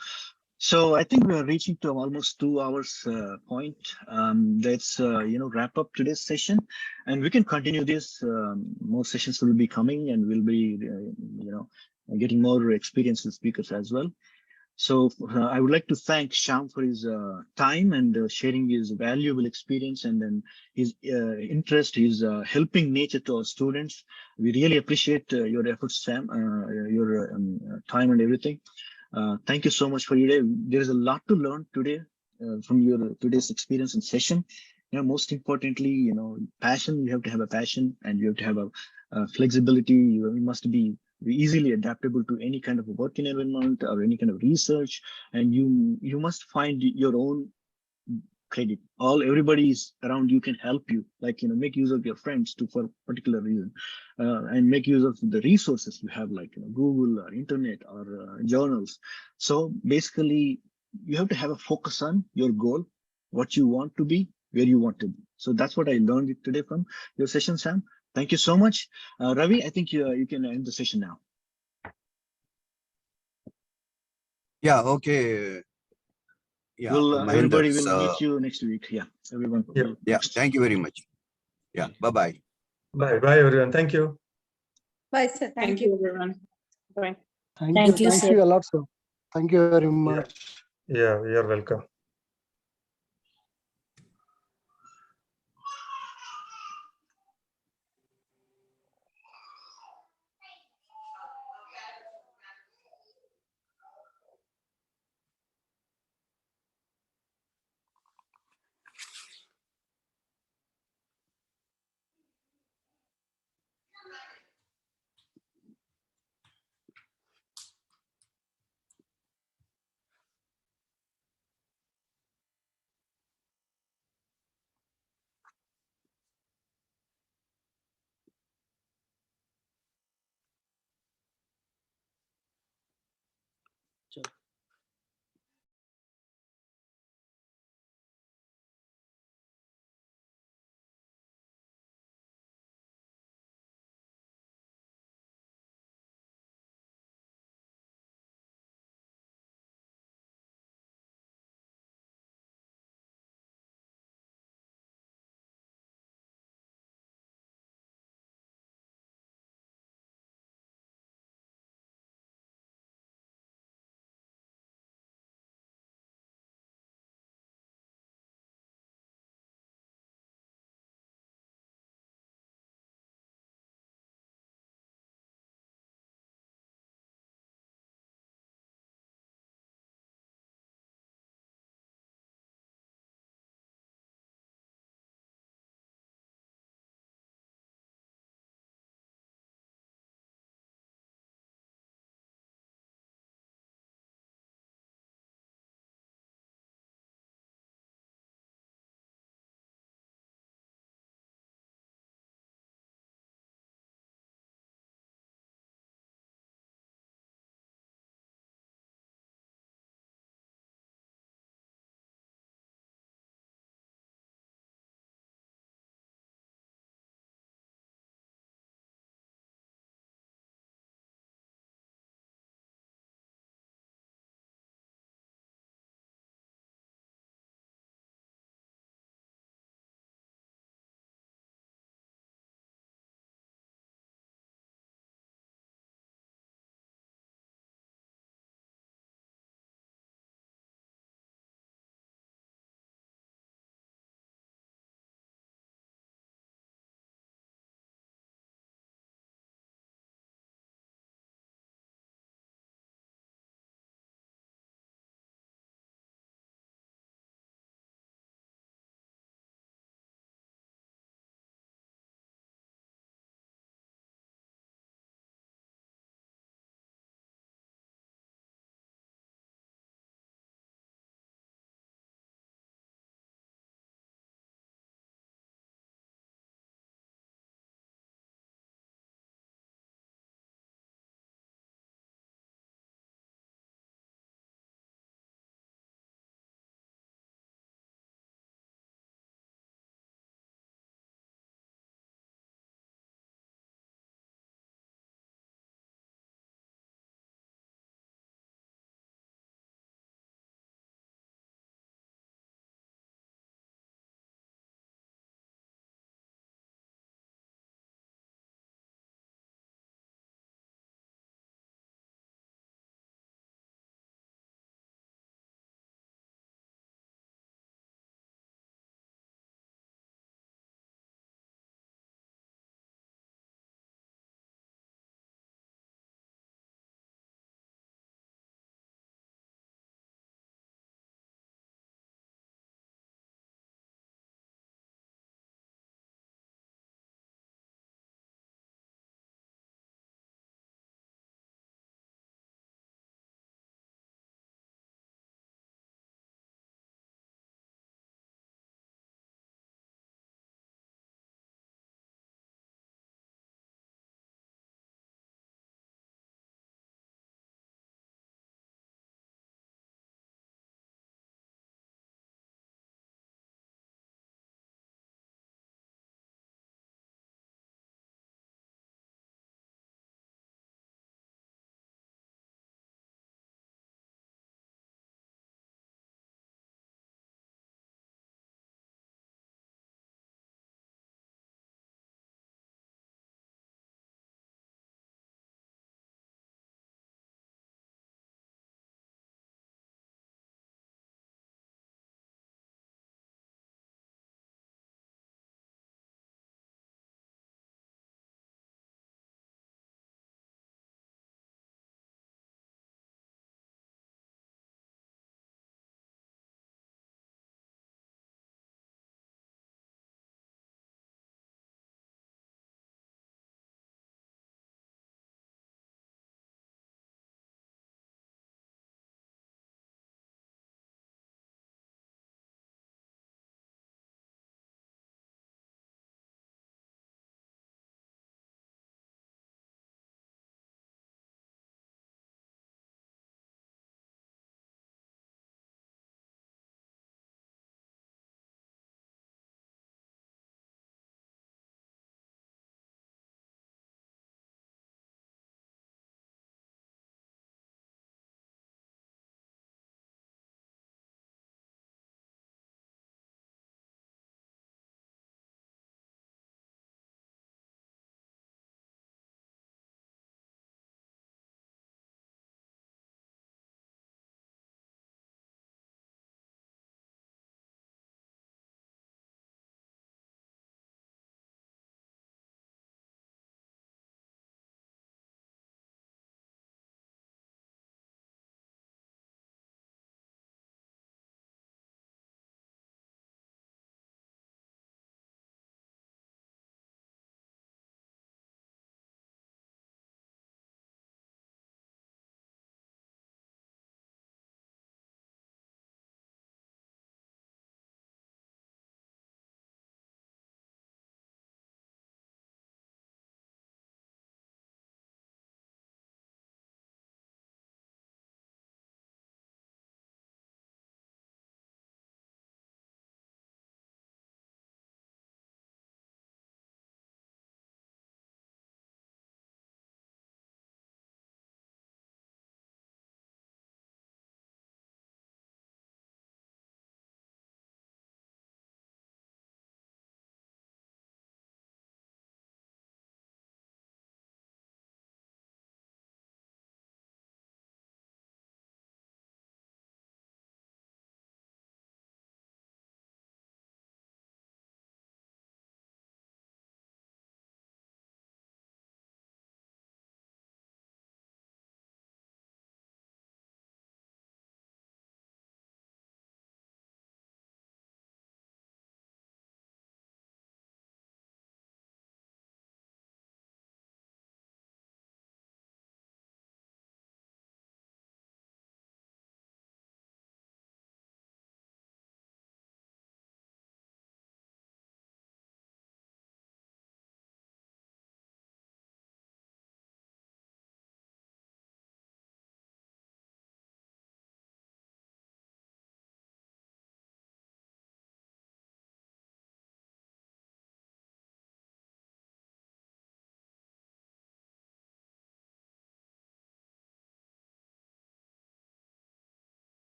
[SPEAKER 1] So I think we are reaching to almost 2 hours point. Let's wrap up today's session, and we can continue this. More sessions will be coming, and we'll be getting more experienced speakers as well. So I would like to thank Shyam for his time and sharing his valuable experience, and then his interest, his helping nature to our students. We really appreciate your efforts, Shyam, your time and everything. Thank you so much for your day. There is a lot to learn today from your today's experience and session. Most importantly, passion. You have to have a passion, and you have to have a flexibility. You must be easily adaptable to any kind of working environment or any kind of research, and you must find your own credit. Everybody is around you can help you, make use of your friends for a particular reason, and make use of the resources you have, like Google or internet or journals. So basically you have to have a focus on your goal, what you want to be, where you want to be. So that's what I learned today from your session, Sam. Thank you so much. Ravi, I think you can end the session now.
[SPEAKER 8] Yeah, okay. Yeah,
[SPEAKER 1] everybody will meet you next week. Yeah, everyone.
[SPEAKER 8] Yeah, thank you very much. Yeah, bye-bye.
[SPEAKER 3] Bye, everyone. Thank you.
[SPEAKER 5] Bye, sir.
[SPEAKER 7] Thank you, everyone. Bye.
[SPEAKER 4] Thank you,
[SPEAKER 9] Thank you a lot, sir. Thank you very much.
[SPEAKER 3] Yeah, you're welcome.